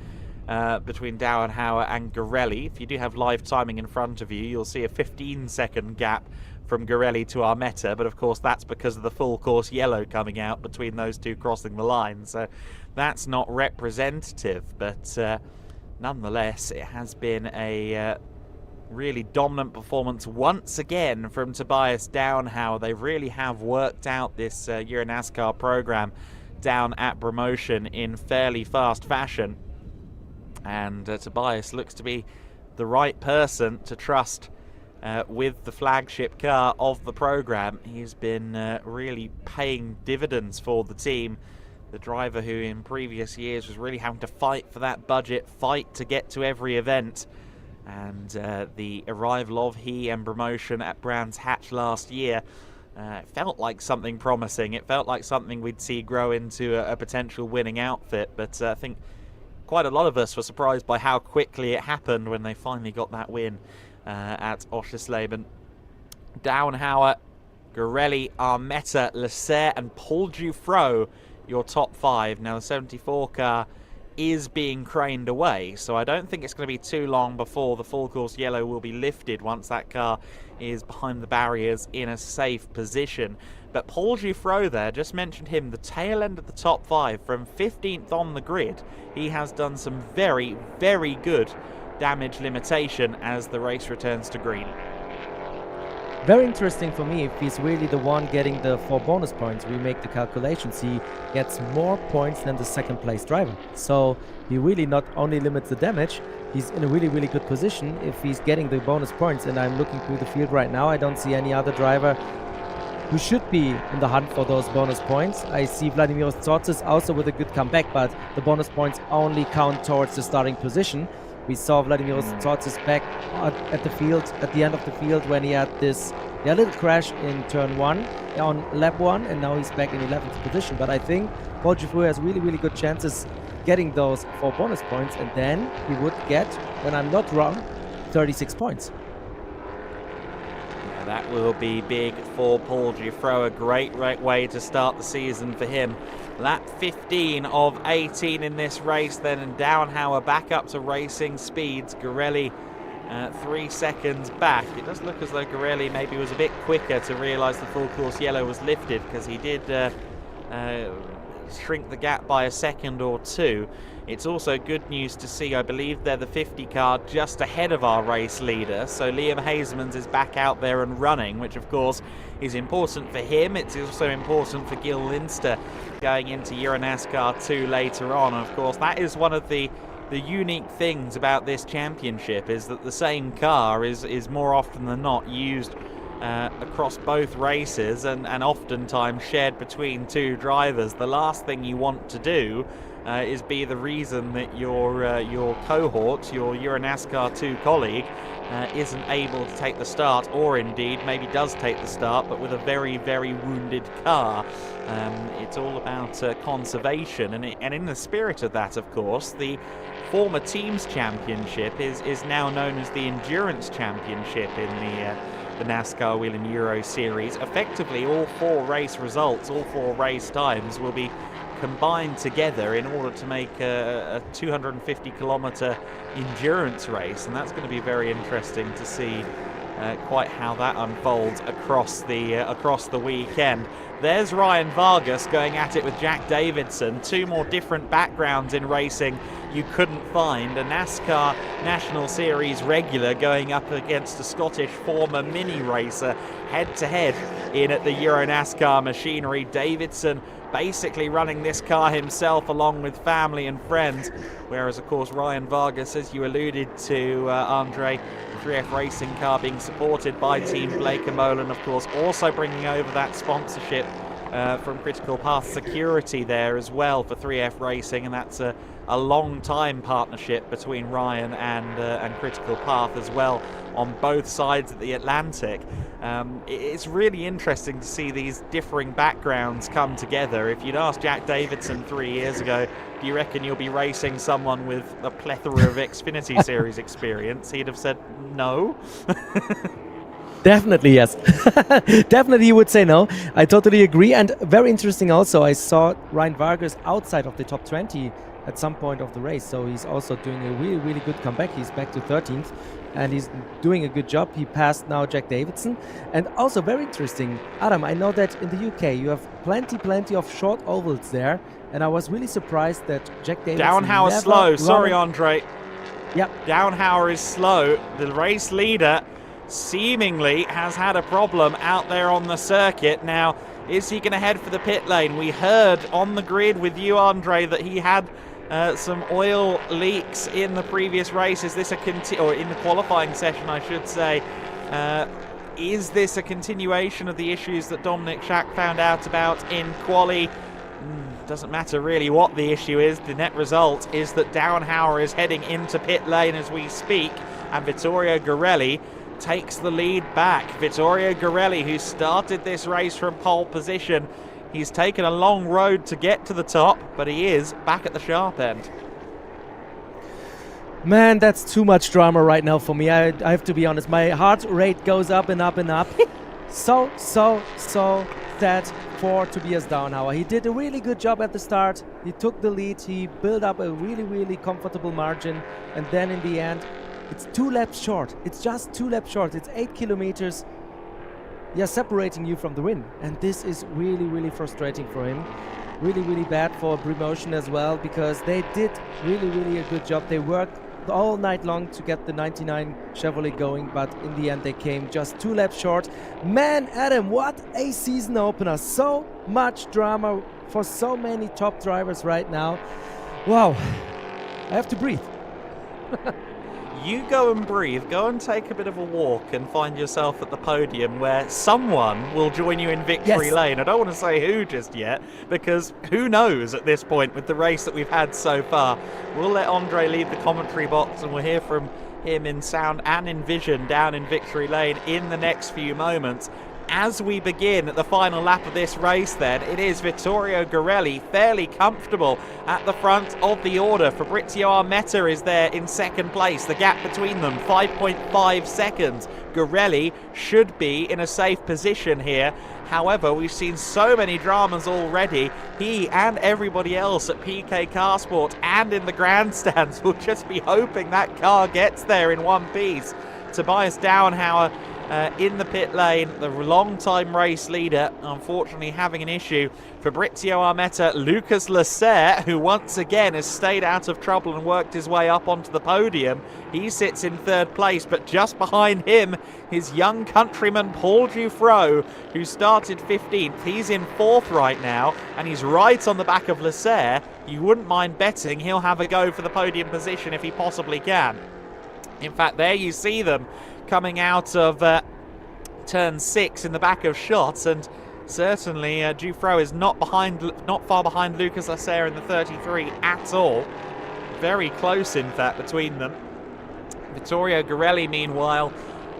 between Dauenhauer and Girelli. If you do have live timing in front of you, you'll see a 15-second gap from Girelli to Armetta, but of course that's because of the full course yellow coming out between those two crossing the line, so that's not representative. But nonetheless, it has been a really dominant performance once again from Tobias Dauenhauer. They really have worked out this EuroNASCAR program down at Promotion in fairly fast fashion, and Tobias looks to be the right person to trust with the flagship car of the program. He's been really paying dividends for the team. The driver who in previous years was really having to fight for that budget, fight to get to every event. And the arrival of he and Promotion at Brands Hatch last year felt like something promising. It felt like something we'd see grow into a potential winning outfit. But I think quite a lot of us were surprised by how quickly it happened when they finally got that win at Oschersleben. Dauenhauer, Girelli, Armetta, Leclerc and Paul Dufresne, your top 5. Now the 74 car is being craned away, so I don't think it's going to be too long before the full course yellow will be lifted once that car is behind the barriers in a safe position. But Paul Giffreau there, just mentioned him, the tail end of the top 5 from 15th on the grid. He has done some very, very good damage limitation as the race returns to green. Very interesting for me if he's really the one getting the 4 bonus points. We make the calculations. He gets more points than the second place driver. So he really not only limits the damage, he's in a really, really good position if he's getting the bonus points. And I'm looking through the field right now. I don't see any other driver who should be in the hunt for those bonus points. I see Vladimir Stotzis also with a good comeback, but the bonus points only count towards the starting position. We saw Vladimir Stotzis back at the field, at the end of the field, when he had this little crash in turn 1 on lap 1, and now he's back in 11th position. But I think Paul Giffreau has really, really good chances getting those 4 bonus points, and then he would get, when I'm not wrong, 36 points. Yeah, that will be big for Paul Giffreau. A great way to start the season for him. Lap 15 of 18 in this race then, and Downhauer back up to racing speeds. Gorelli 3 seconds back. It does look as though Gorelli maybe was a bit quicker to realise the full course yellow was lifted, because he did shrink the gap by a second or 2. It's also good news to see, I believe they're the 50 car just ahead of our race leader, so Liam Hazemans is back out there and running, which of course is important for him. It's also important for Gil Linster going into EuroNASCAR 2 later on. And of course that is one of the unique things about this championship, is that the same car is more often than not used across both races, and oftentimes shared between 2 drivers. The last thing you want to do is be the reason that your cohort, your EuroNASCAR 2 colleague, isn't able to take the start, or indeed maybe does take the start but with a very, very wounded car. It's all about conservation, and in the spirit of that, of course, the former teams championship is now known as the endurance championship in the NASCAR Whelen Euro Series. Effectively, all 4 race results, all 4 race times will be combined together in order to make a 250 kilometer endurance race, and that's going to be very interesting to see quite how that unfolds across the weekend. There's Ryan Vargas going at it with Jack Davidson. 2 more different backgrounds in racing you couldn't find. A NASCAR National Series regular going up against a Scottish former mini racer, head to head in at the EuroNASCAR machinery. Davidson basically running this car himself along with family and friends, whereas of course Ryan Vargas, as you alluded to, Andre, the 3F Racing car being supported by Team Blake & Molan, of course, also bringing over that sponsorship from Critical Path Security there as well for 3F Racing, and that's a long time partnership between Ryan and Critical Path as well on both sides of the Atlantic. It's really interesting to see these differing backgrounds come together. If you'd asked Jack Davidson 3 years ago, do you reckon you'll be racing someone with a plethora of Xfinity Series experience, he'd have said no. Definitely yes. Definitely you would say no. I totally agree. And very interesting also, I saw Ryan Vargas outside of the top 20 at some point of the race, so he's also doing a really, really good comeback. He's back to 13th and he's doing a good job. He passed now Jack Davidson. And also very interesting, Adam, I know that in the UK you have plenty of short ovals there, and I was really surprised that Jack Davidson Downhauer slow. Sorry, Andre. Yep. Downhauer is slow. The race leader seemingly has had a problem out there on the circuit. Now, is he going to head for the pit lane? We heard on the grid with you, Andre, that he had some oil leaks in the previous race. Is this or in the qualifying session, I should say? Is this a continuation of the issues that Dominic Schack found out about in quali? Doesn't matter really what the issue is. The net result is that Downhauer is heading into pit lane as we speak, and Vittorio Gorelli takes the lead back. Vittorio Gorelli, who started this race from pole position, he's taken a long road to get to the top, but he is back at the sharp end. Man, that's too much drama right now for me. I have to be honest. My heart rate goes up and up and up. so sad for Tobias Downhauer. He did a really good job at the start. He took the lead. He built up a really, really comfortable margin. And then in the end, it's 2 laps short. It's just 2 laps short. It's 8 kilometers. Yeah, separating you from the win. And this is really, really frustrating for him. Really, really bad for Premotion as well, because they did really, really a good job. They worked all night long to get the 99 Chevrolet going, but in the end they came just 2 laps short. Man, Adam, what a season opener. So much drama for so many top drivers right now. Wow, I have to breathe. You go and breathe, go and take a bit of a walk and find yourself at the podium where someone will join you in victory lane. I don't want to say who just yet, because who knows at this point with the race that we've had so far. We'll let Andre leave the commentary box and we'll hear from him in sound and in vision down in victory lane in the next few moments. As we begin the final lap of this race then, it is Vittorio Garelli fairly comfortable at the front of the order. Fabrizio Armetta is there in second place. The gap between them, 5.5 seconds. Garelli should be in a safe position here. However, we've seen so many dramas already. He and everybody else at PK Carsport and in the grandstands will just be hoping that car gets there in one piece. Tobias Downhauer in the pit lane, the long-time race leader, unfortunately having an issue. Fabrizio Armetta, Lucas Lasser, who once again has stayed out of trouble and worked his way up onto the podium. He sits in third place, but just behind him, his young countryman Paul Dufresne, who started 15th. He's in 4th right now, and he's right on the back of Lasser. You wouldn't mind betting he'll have a go for the podium position if he possibly can. In fact, there you see them coming out of turn 6 in the back of shots, and certainly Dufresne is not far behind Lucas Lasser in the 33 at all. Very close, in fact, between them. Vittorio Garelli, meanwhile,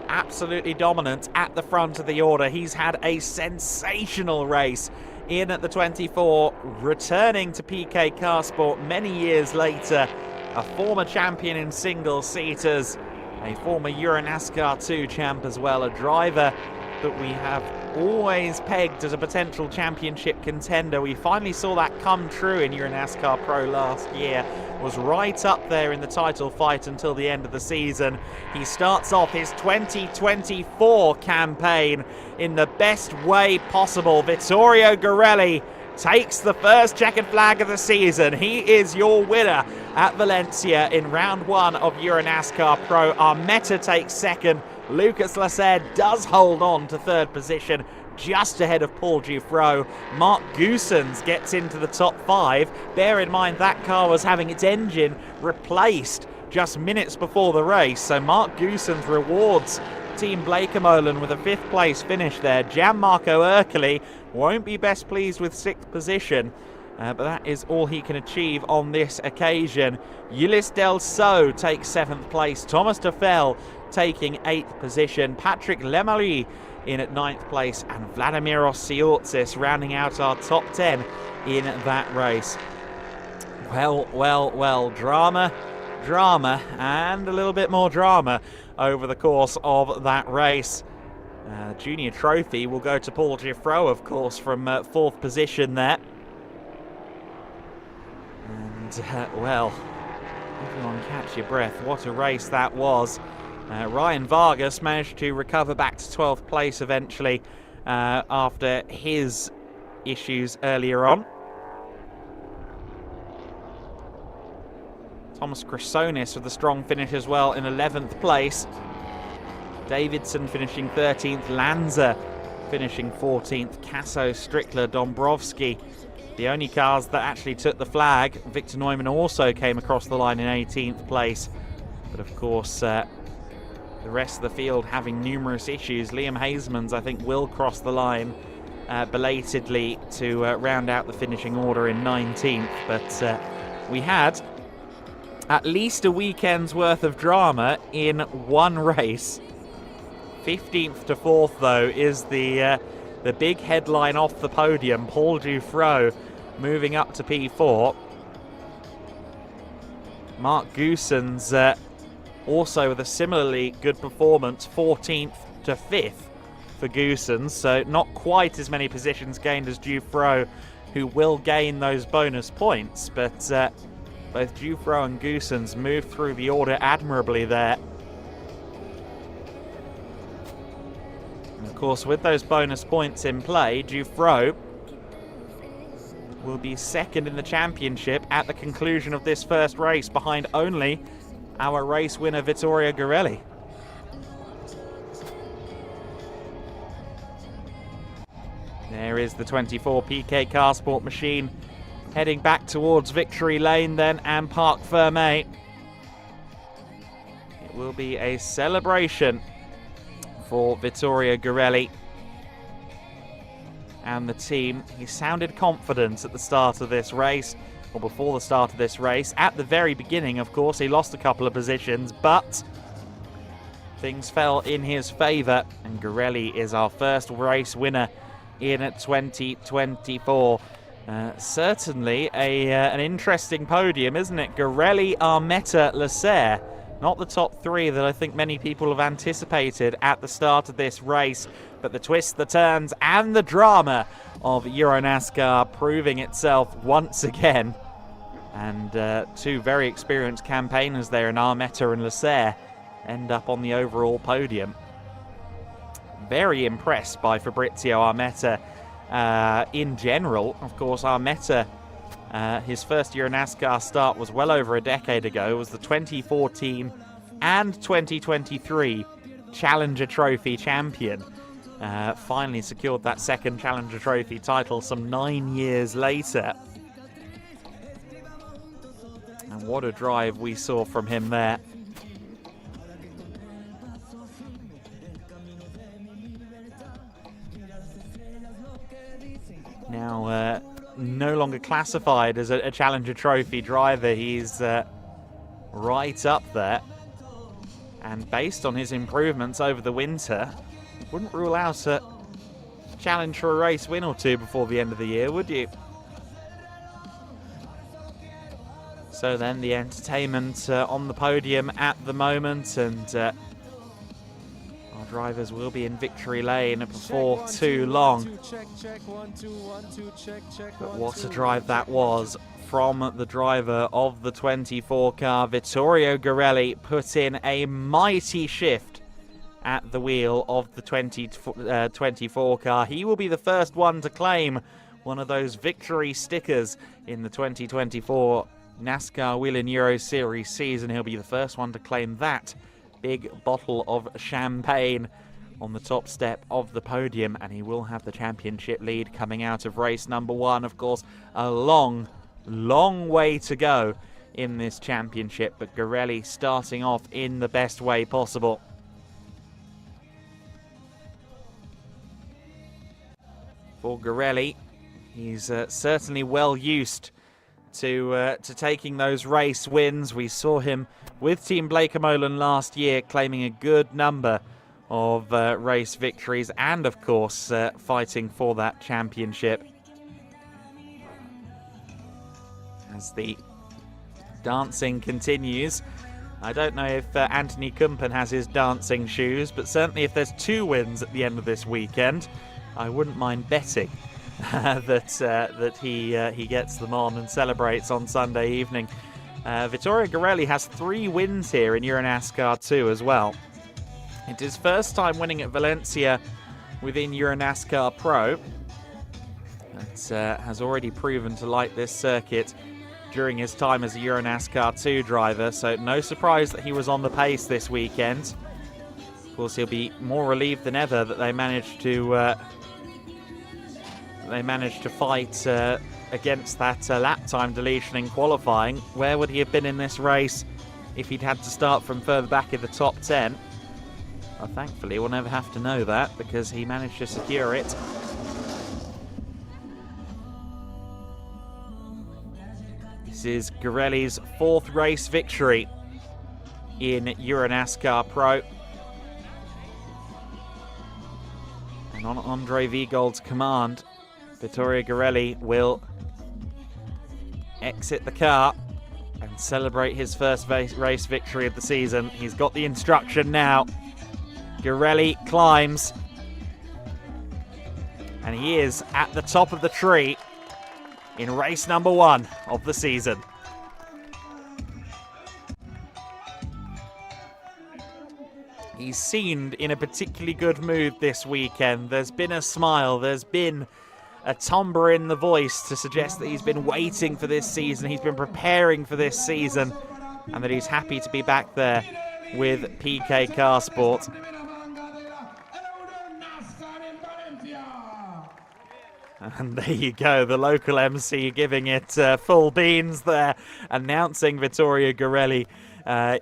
absolutely dominant at the front of the order. He's had a sensational race in at the 24, returning to PK Carsport many years later. A former champion in single-seaters, a former EuroNASCAR 2 champ as well, a driver that we have always pegged as a potential championship contender. We finally saw that come true in EuroNASCAR Pro last year. Was right up there in the title fight until the end of the season. He starts off his 2024 campaign in the best way possible. Vittorio Garelli takes the first checkered flag of the season. He is your winner at Valencia in round 1 of EuroNASCAR Pro. Armetta takes second. Lucas Lasser does hold on to third position, just ahead of Paul Dufresne. Mark Goossens gets into the top 5. Bear in mind that car was having its engine replaced just minutes before the race, so Mark Goossens rewards Team Blakemolen with a 5th place finish there. Gianmarco Ercoli won't be best pleased with 6th position, but that is all he can achieve on this occasion. Ulysse Del So takes 7th place. Thomas Duffel taking 8th position. Patrick Lemarie in at 9th place, and Vladimir Osiortsis rounding out our top 10 in that race. Well, drama, and a little bit more drama over the course of that race. Junior trophy will go to Paul Dufresne, of course, from 4th position there. And, well, everyone catch your breath. What a race that was. Ryan Vargas managed to recover back to 12th place eventually after his issues earlier on. Thomas Chrysonis with a strong finish as well in 11th place. Davidson finishing 13th. Lanza finishing 14th. Casso, Strickler, Dombrovski, the only cars that actually took the flag. Victor Neumann also came across the line in 18th place. But of course, the rest of the field having numerous issues. Liam Hasemans, I think, will cross the line belatedly to round out the finishing order in 19th. But we had at least a weekend's worth of drama in one race. 15th to 4th, though, is the big headline off the podium. Paul Dufresne moving up to P4. Mark Goossens also with a similarly good performance, 14th to 5th. for Goossens, so not quite as many positions gained as Dufresne, who will gain those bonus points, but both Dufresne and Goossens move through the order admirably there. And of course, with those bonus points in play, Dufresne will be second in the championship at the conclusion of this first race, behind only our race winner Vittorio Garelli. There is the 24 PK Car Sport machine heading back towards Victory Lane then, and Parc Fermé. It will be a celebration for Vittorio Garelli and the team. He sounded confident at the start of this race, or before the start of this race. At the very beginning, of course, he lost a couple of positions, but things fell in his favour, and Garelli is our first race winner in 2024. Certainly an interesting podium, isn't it? Garelli, Armetta, Leclerc. Not the top three that I think many people have anticipated at the start of this race, but the twists, the turns, and the drama of EuroNASCAR proving itself once again. And two very experienced campaigners there in Armetta and Leclerc end up on the overall podium. Very impressed by Fabrizio Armetta in general. Of course, Armetta, his first EuroNASCAR start was well over a decade ago. It was the 2014 and 2023 Challenger Trophy champion. Finally secured that second Challenger Trophy title some 9 years later. And what a drive we saw from him there. Now, no longer classified as a Challenger Trophy driver. He's right up there. And based on his improvements over the winter, wouldn't rule out a challenge for a race win or two before the end of the year, would you? So then the entertainment on the podium at the moment, and our drivers will be in Victory Lane before too long. But what a drive that was from the driver of the 24 car. Vittorio Garelli put in a mighty shift at the wheel of the 24 car. He will be the first one to claim one of those victory stickers in the 2024 NASCAR Whelen Euro Series season. He'll be the first one to claim that big bottle of champagne on the top step of the podium, and he will have the championship lead coming out of race number one. Of course, a long way to go in this championship, but Garelli starting off in the best way possible. For Garelli, he's certainly well used to taking those race wins. We saw him with Team Blake Molan last year, claiming a good number of race victories, and of course fighting for that championship. As the dancing continues, I don't know if Anthony Kumpen has his dancing shoes, but certainly if there's 2 wins at the end of this weekend, I wouldn't mind betting that he gets them on and celebrates on Sunday evening. Vittorio Garelli has 3 wins here in EuroNASCAR 2 as well. It's his first time winning at Valencia within EuroNASCAR Pro. But has already proven to like this circuit during his time as a EuroNASCAR 2 driver, so no surprise that he was on the pace this weekend. Of course, he'll be more relieved than ever that they managed to fight against that lap time deletion in qualifying. Where would he have been in this race if he'd had to start from further back in the top 10? Well, thankfully, we'll never have to know that, because he managed to secure it. This is Garelli's 4th race victory in EuroNASCAR Pro. And on Andre Vigold's command, Vittorio Garelli will exit the car and celebrate his first race victory of the season. He's got the instruction now. Garelli climbs. And he is at the top of the tree in race number 1 of the season. He's seemed in a particularly good mood this weekend. There's been a smile, there's been a timbre in the voice to suggest that he's been waiting for this season, he's been preparing for this season, and that he's happy to be back there with PK Car Sport. And there you go, the local MC giving it full beans there, announcing Vittorio Garelli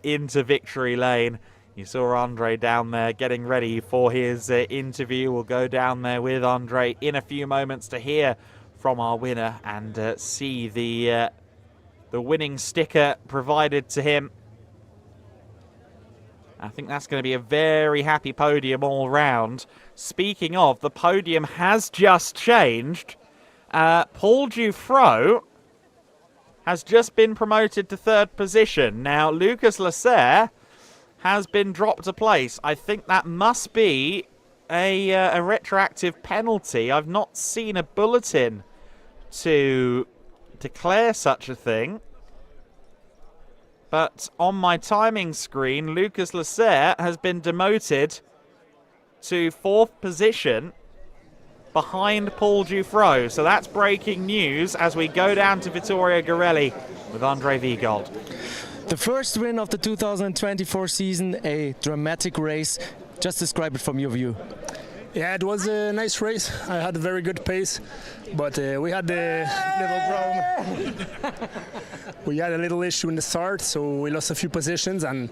into victory lane. You saw Andre down there getting ready for his interview. We'll go down there with Andre in a few moments to hear from our winner and see the winning sticker provided to him. I think that's going to be a very happy podium all round. Speaking of, the podium has just changed. Paul Dufresne has just been promoted to 3rd position. Now, Lucas Lasserre has been dropped a place. I think that must be a retroactive penalty. I've not seen a bulletin to declare such a thing. But on my timing screen, Lucas Lasserre has been demoted to 4th position behind Paul Dufresne. So that's breaking news as we go down to Vittorio Garelli with Andre Viegold. The first win of the 2024 season, a dramatic race. Just describe it from your view. Yeah, it was a nice race. I had a very good pace, but we had a little problem. We had a little issue in the start, so we lost a few positions, and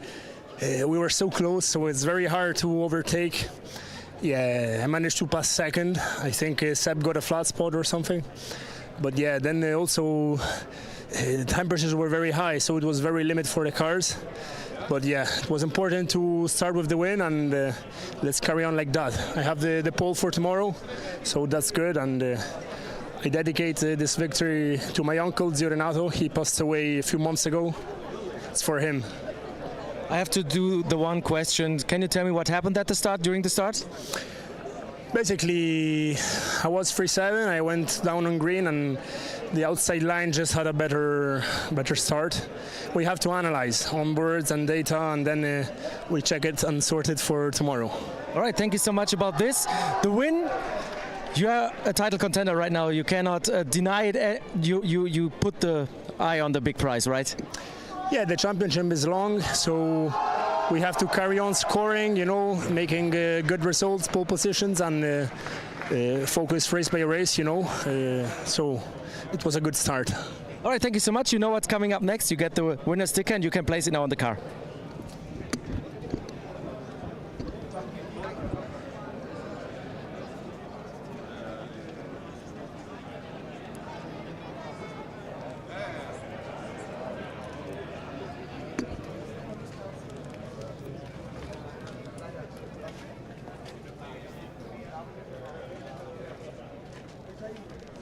we were so close, so it's very hard to overtake. Yeah, I managed to pass 2nd. I think Seb got a flat spot or something. But yeah, then also the temperatures were very high, so it was very limited for the cars. But yeah, it was important to start with the win, and let's carry on like that. I have the pole for tomorrow, so that's good, and I dedicate this victory to my uncle, Zio Renato. He passed away a few months ago. It's for him. I have to do the one question. Can you tell me what happened at the start, during the start? Basically, I was 3-7. I went down on green, and the outside line just had a better start. We have to analyze onboards and data, and then we check it and sort it for tomorrow. All right, thank you so much about this. The win, you are a title contender right now. You cannot deny it. You put the eye on the big prize, right? Yeah, the championship is long, so we have to carry on scoring, you know, making good results, pole positions, and focus race by race, you know. So it was a good start. All right, thank you so much. You know what's coming up next. You get the winner sticker, and you can place it now on the car.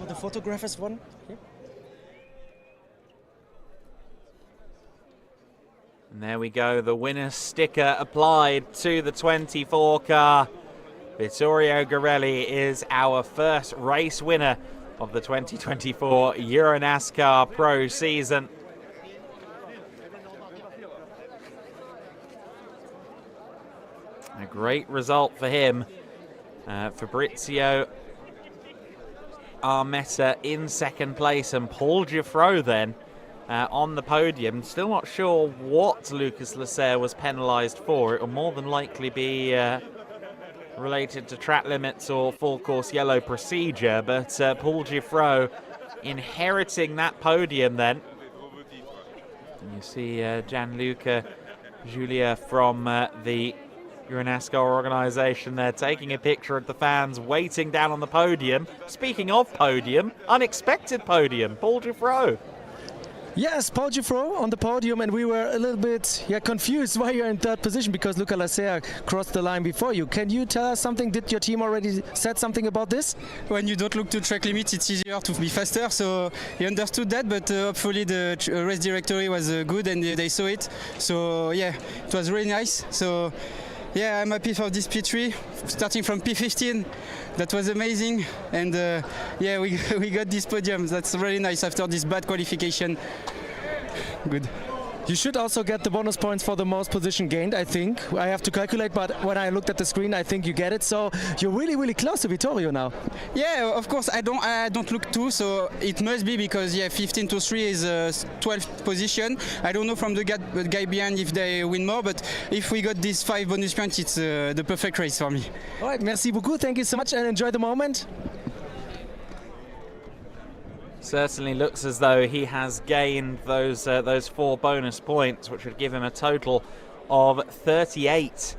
The photographer's one here. And there we go, the winner's sticker applied to the 24 car. Vittorio Garelli is our first race winner of the 2024 EuroNASCAR Pro season. A great result for him. Fabrizio Armetta in 2nd place, and Paul Dufresne then on the podium. Still not sure what Lucas Lasserre was penalised for. It will more than likely be related to track limits or full course yellow procedure, but Paul Dufresne inheriting that podium then. And you see Gianluca Giulia from the EuroNASCAR organisation there taking a picture of the fans waiting down on the podium. Speaking of podium, unexpected podium, Paul Dufresne. Yes, Paul Dufresne on the podium, and we were a little bit confused why you're in 3rd position, because Luca Lasserre crossed the line before you. Can you tell us something? Did your team already said something about this? When you don't look to track limits, it's easier to be faster, so he understood that, but hopefully the race directory was good and they saw it. So yeah, it was really nice. So Yeah, I'm happy for this P3, starting from P15. That was amazing, and yeah, we got this podium. That's really nice after this bad qualification. Good. You should also get the bonus points for the most position gained, I think. I have to calculate, but when I looked at the screen, I think you get it. So you're really, really close to Vittorio now. Yeah, of course. I don't look too, so it must be because yeah, 15 to 3 is 12th position. I don't know from the guy behind if they win more, but if we got these 5 bonus points, it's the perfect race for me. All right, merci beaucoup. Thank you so much, and enjoy the moment. Certainly looks as though he has gained those 4 bonus points, which would give him a total of 38.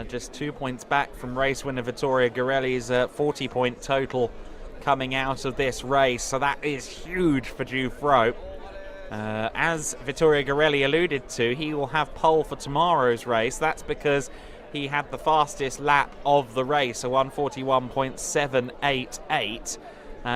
Just 2 points back from race winner Vittorio Garelli's 40-point total coming out of this race. So that is huge for Giuffro. As Vittorio Garelli alluded to, he will have pole for tomorrow's race. That's because he had the fastest lap of the race, a 1:41.788.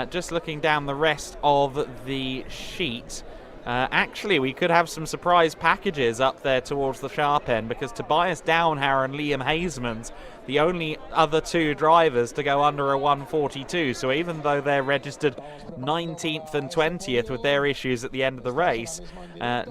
Just looking down the rest of the sheet, actually we could have some surprise packages up there towards the sharp end, because Tobias Downhauer and Liam Hasemans, the only other 2 drivers to go under a 1:42. So even though they're registered 19th and 20th with their issues at the end of the race,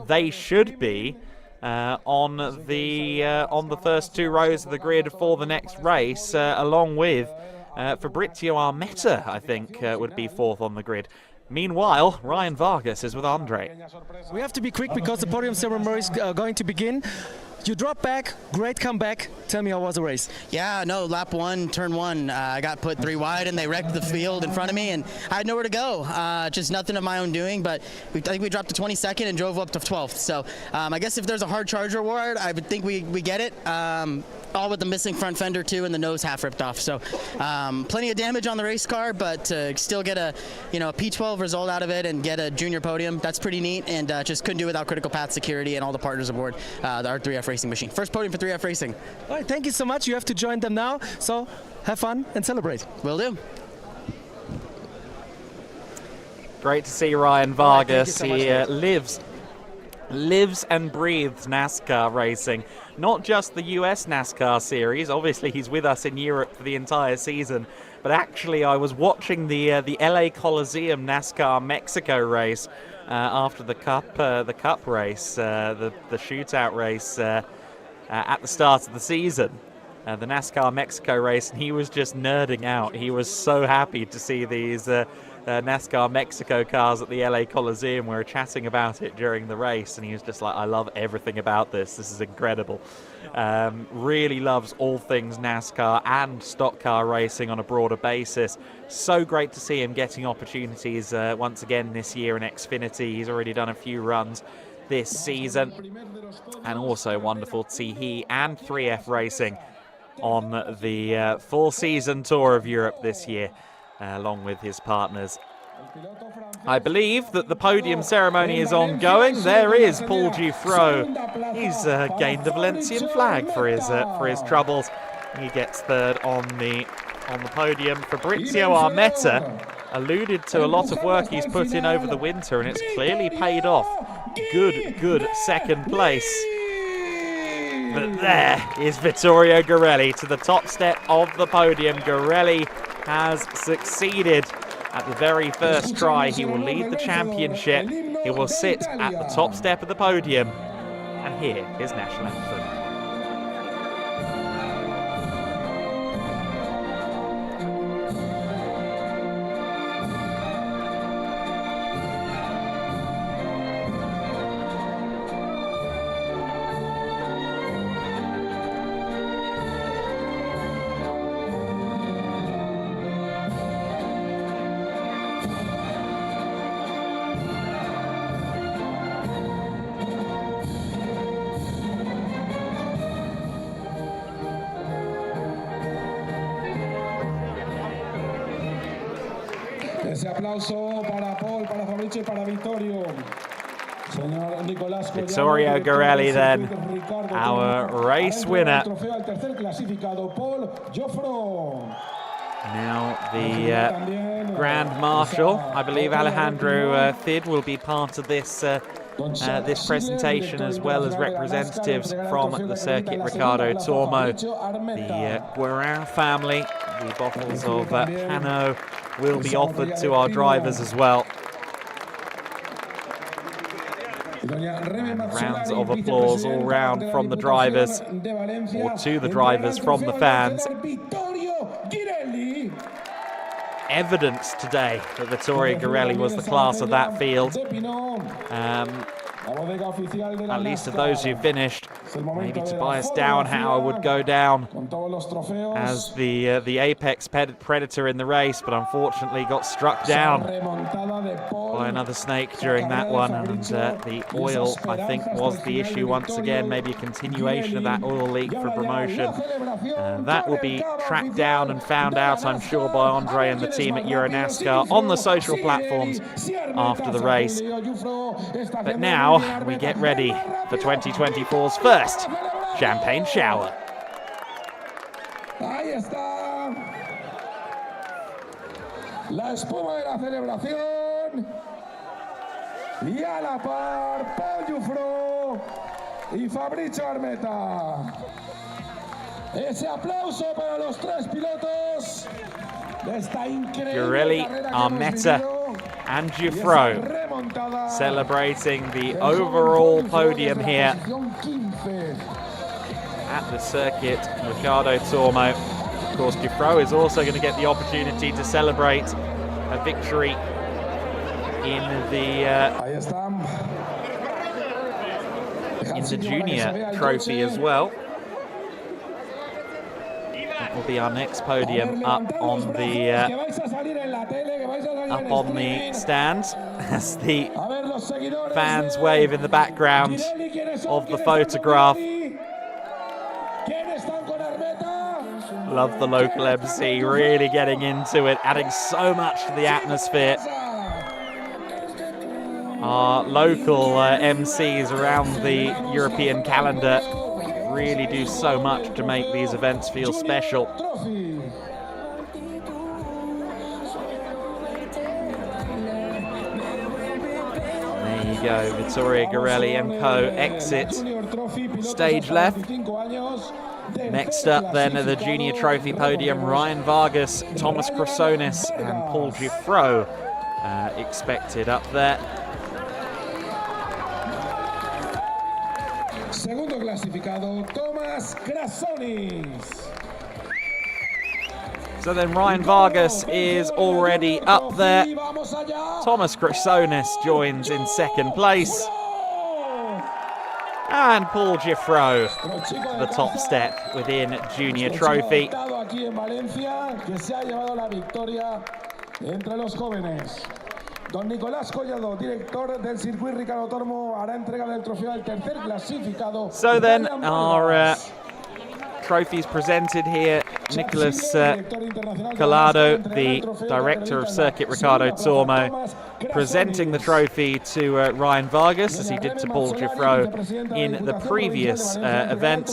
they should be on the first 2 rows of the grid for the next race, along with Fabrizio Armetta, I think, would be 4th on the grid. Meanwhile, Ryan Vargas is with Andre. We have to be quick because the podium ceremony is going to begin. You dropped back, great comeback. Tell me, how was the race? Yeah, no, lap 1, turn 1, I got put 3 wide and they wrecked the field in front of me and I had nowhere to go. Just nothing of my own doing, but I think we dropped to 22nd and drove up to 12th. So I guess if there's a hard charge reward, I would think we get it. All with the missing front fender too and the nose half ripped off. So plenty of damage on the race car, but to still get a P12 result out of it and get a junior podium, that's pretty neat, and just couldn't do it without critical path security and all the partners aboard our 3F Racing machine. First podium for 3F Racing. All right, thank you so much. You have to join them now, so have fun and celebrate. Will do. Great to see Ryan Vargas. Right, he lives and breathes NASCAR racing. Not just the US NASCAR series, obviously he's with us in Europe for the entire season, but actually I was watching the LA Coliseum NASCAR Mexico race after the cup race, the shootout race at the start of the season, the NASCAR Mexico race, and he was just nerding out. He was so happy to see these NASCAR Mexico cars at the LA Coliseum. We were chatting about it during the race, and he was just like, I love everything about this. This is incredible. Really loves all things NASCAR and stock car racing on a broader basis. So great to see him getting opportunities once again this year in Xfinity. He's already done a few runs this season, and also wonderful to see he and 3F Racing on the full season tour of Europe this year, along with his partners. I believe that the podium ceremony is ongoing. There is Paul Giuffro. He's gained the Valencian flag for his troubles. He gets 3rd on the podium. Fabrizio Armetta alluded to a lot of work he's put in over the winter, and it's clearly paid off. Good 2nd place. But there is Vittorio Garelli to the top step of the podium. Garelli has succeeded at the very first try. He will lead the championship. He will sit at the top step of the podium and hear his national anthem. Ese aplauso para Paul, para Fabrizio y para Vittorio. Vittorio Garelli then, our race winner. Now the Grand Marshal, I believe Alejandro Thid will be part of this this presentation, as well as representatives from the Circuit Ricardo Tormo. The Guerin family, the bottles of Pano will be offered to our drivers as well. And rounds of applause all round from the drivers, or to the drivers from the fans. Evidence today that Vittorio Girelli was the class of that field. At least of those who finished. Maybe Tobias Downhauer would go down as the apex predator in the race, but unfortunately got struck down by another snake during that one, and the oil, I think, was the issue once again. Maybe a continuation of that oil leak for promotion. That will be tracked down and found out, I'm sure, by Andre and the team at EuroNASCAR on the social platforms after the race. But now we get ready for 2024's first champagne shower. Ahí está la espuma de la celebración y a la par Paul Jufro y Fabrizio Armeta. Ese aplauso para los tres pilotos de esta increíble Girelli, carrera que Armeta hemos vivido. and Jufro celebrating the overall podium here at the Circuit Ricardo Tormo. Of course, Jufro is also going to get the opportunity to celebrate a victory in the junior trophy as well. That will be our next podium up on the stands as the fans wave in the background of the photograph. Love the local MC really getting into it, adding so much to the atmosphere. Our local MCs around the European calendar really do so much to make these events feel special. There you go, Vittorio Girelli and co exit stage left. Next up then the junior trophy podium, Ryan Vargas, Thomas Chrysonis and Paul Jufro expected up there. Segundo clasificado, Thomas Chrysonis. So then Ryan Vargas is already up there. Thomas Chrysonis joins in second place. And Paul Jufro to the top step within junior trophy. Don Nicolás Collado, director del Circuit Ricardo Tormo, hará entrega del trofeo al tercer clasificado. So then our trophies presented here. Nicolas Collado, the director of Circuit Ricardo Tormo, presenting the trophy to Ryan Vargas, as he did to Paul Jufro in the previous event.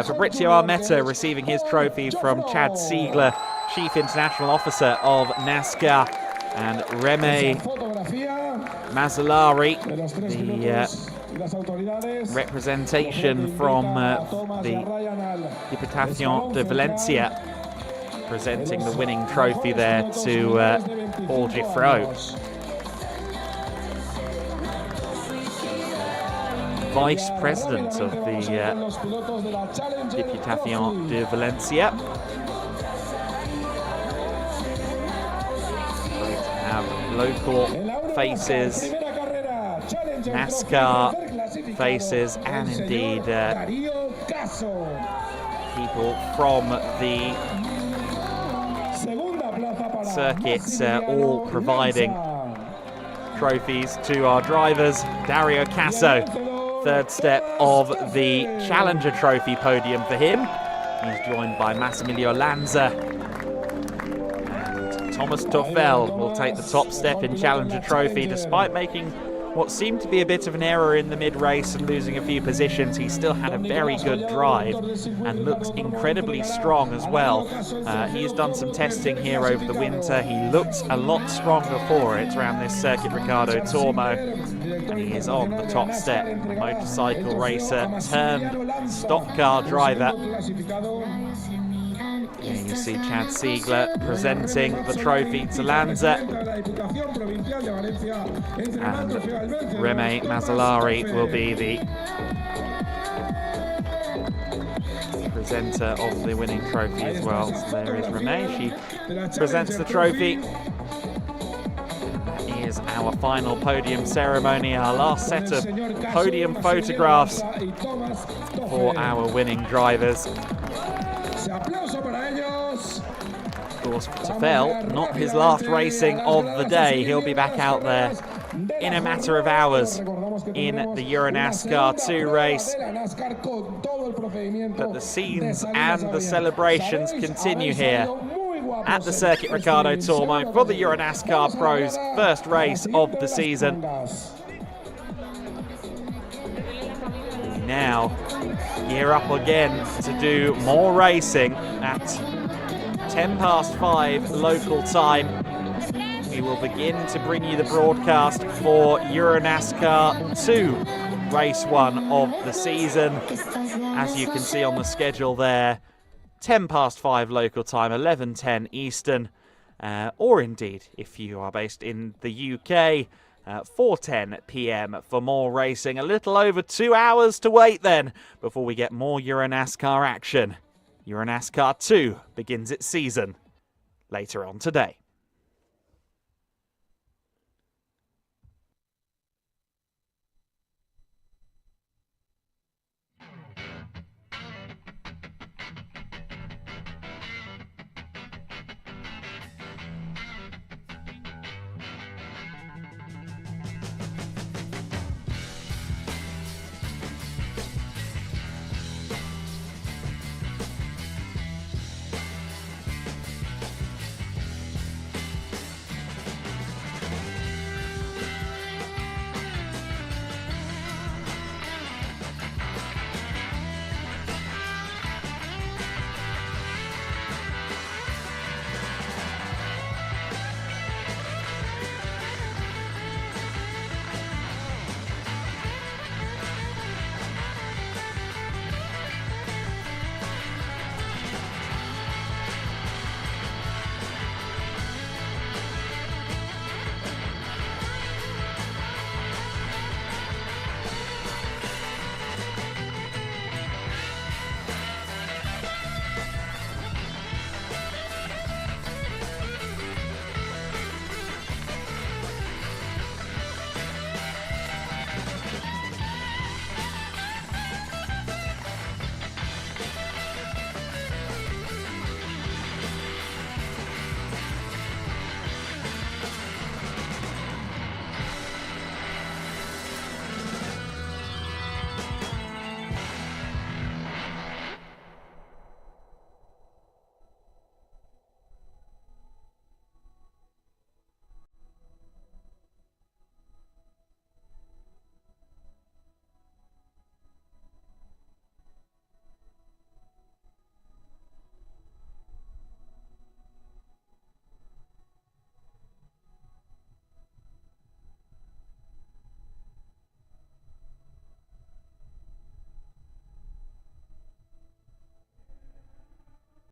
Fabrizio Armeta receiving his trophy from Chad Siegler, Chief International Officer of NASCAR, and Reme Mazzolari, the representation from the Diputación de Valencia, presenting the winning trophy there to Paul Jufro. Vice President of the Diputación de Valencia. Great to have local faces, NASCAR faces, and indeed people from the circuits all providing trophies to our drivers. Dario Casso, third step of the Challenger Trophy podium for him. He's joined by Massimilio Lanza. And Thomas Toffel will take the top step in Challenger Trophy, despite making what seemed to be a bit of an error in the mid-race and losing a few positions, he still had a very good drive and looks incredibly strong as well. He's done some testing here over the winter. He looks a lot stronger for it around this Circuit Ricardo Tormo, and he is on the top step. A motorcycle racer turned stock car driver. Here you see Chad Siegler presenting the trophy to Lanza, and Reme Mazzolari will be the presenter of the winning trophy as well. So there is Reme, she presents the trophy. That is our final podium ceremony, our last set of podium photographs for our winning drivers. Of course, for Tefel, not his last racing of the day. He'll be back out there in a matter of hours in the EuroNASCAR 2 race. But the scenes and the celebrations continue here at the Circuit Ricardo Tormo for the EuroNASCAR Pro's first race of the season. Now gear up again to do more racing at 5:10 local time. We will begin to bring you the broadcast for EuroNASCAR 2, race 1 of the season. As you can see on the schedule there, 5:10 local time, 11:10 Eastern, or indeed, if you are based in the UK, 4:10 p.m. for more racing. A little over 2 hours to wait then before we get more EuroNASCAR action. EuroNASCAR 2 begins its season later on today.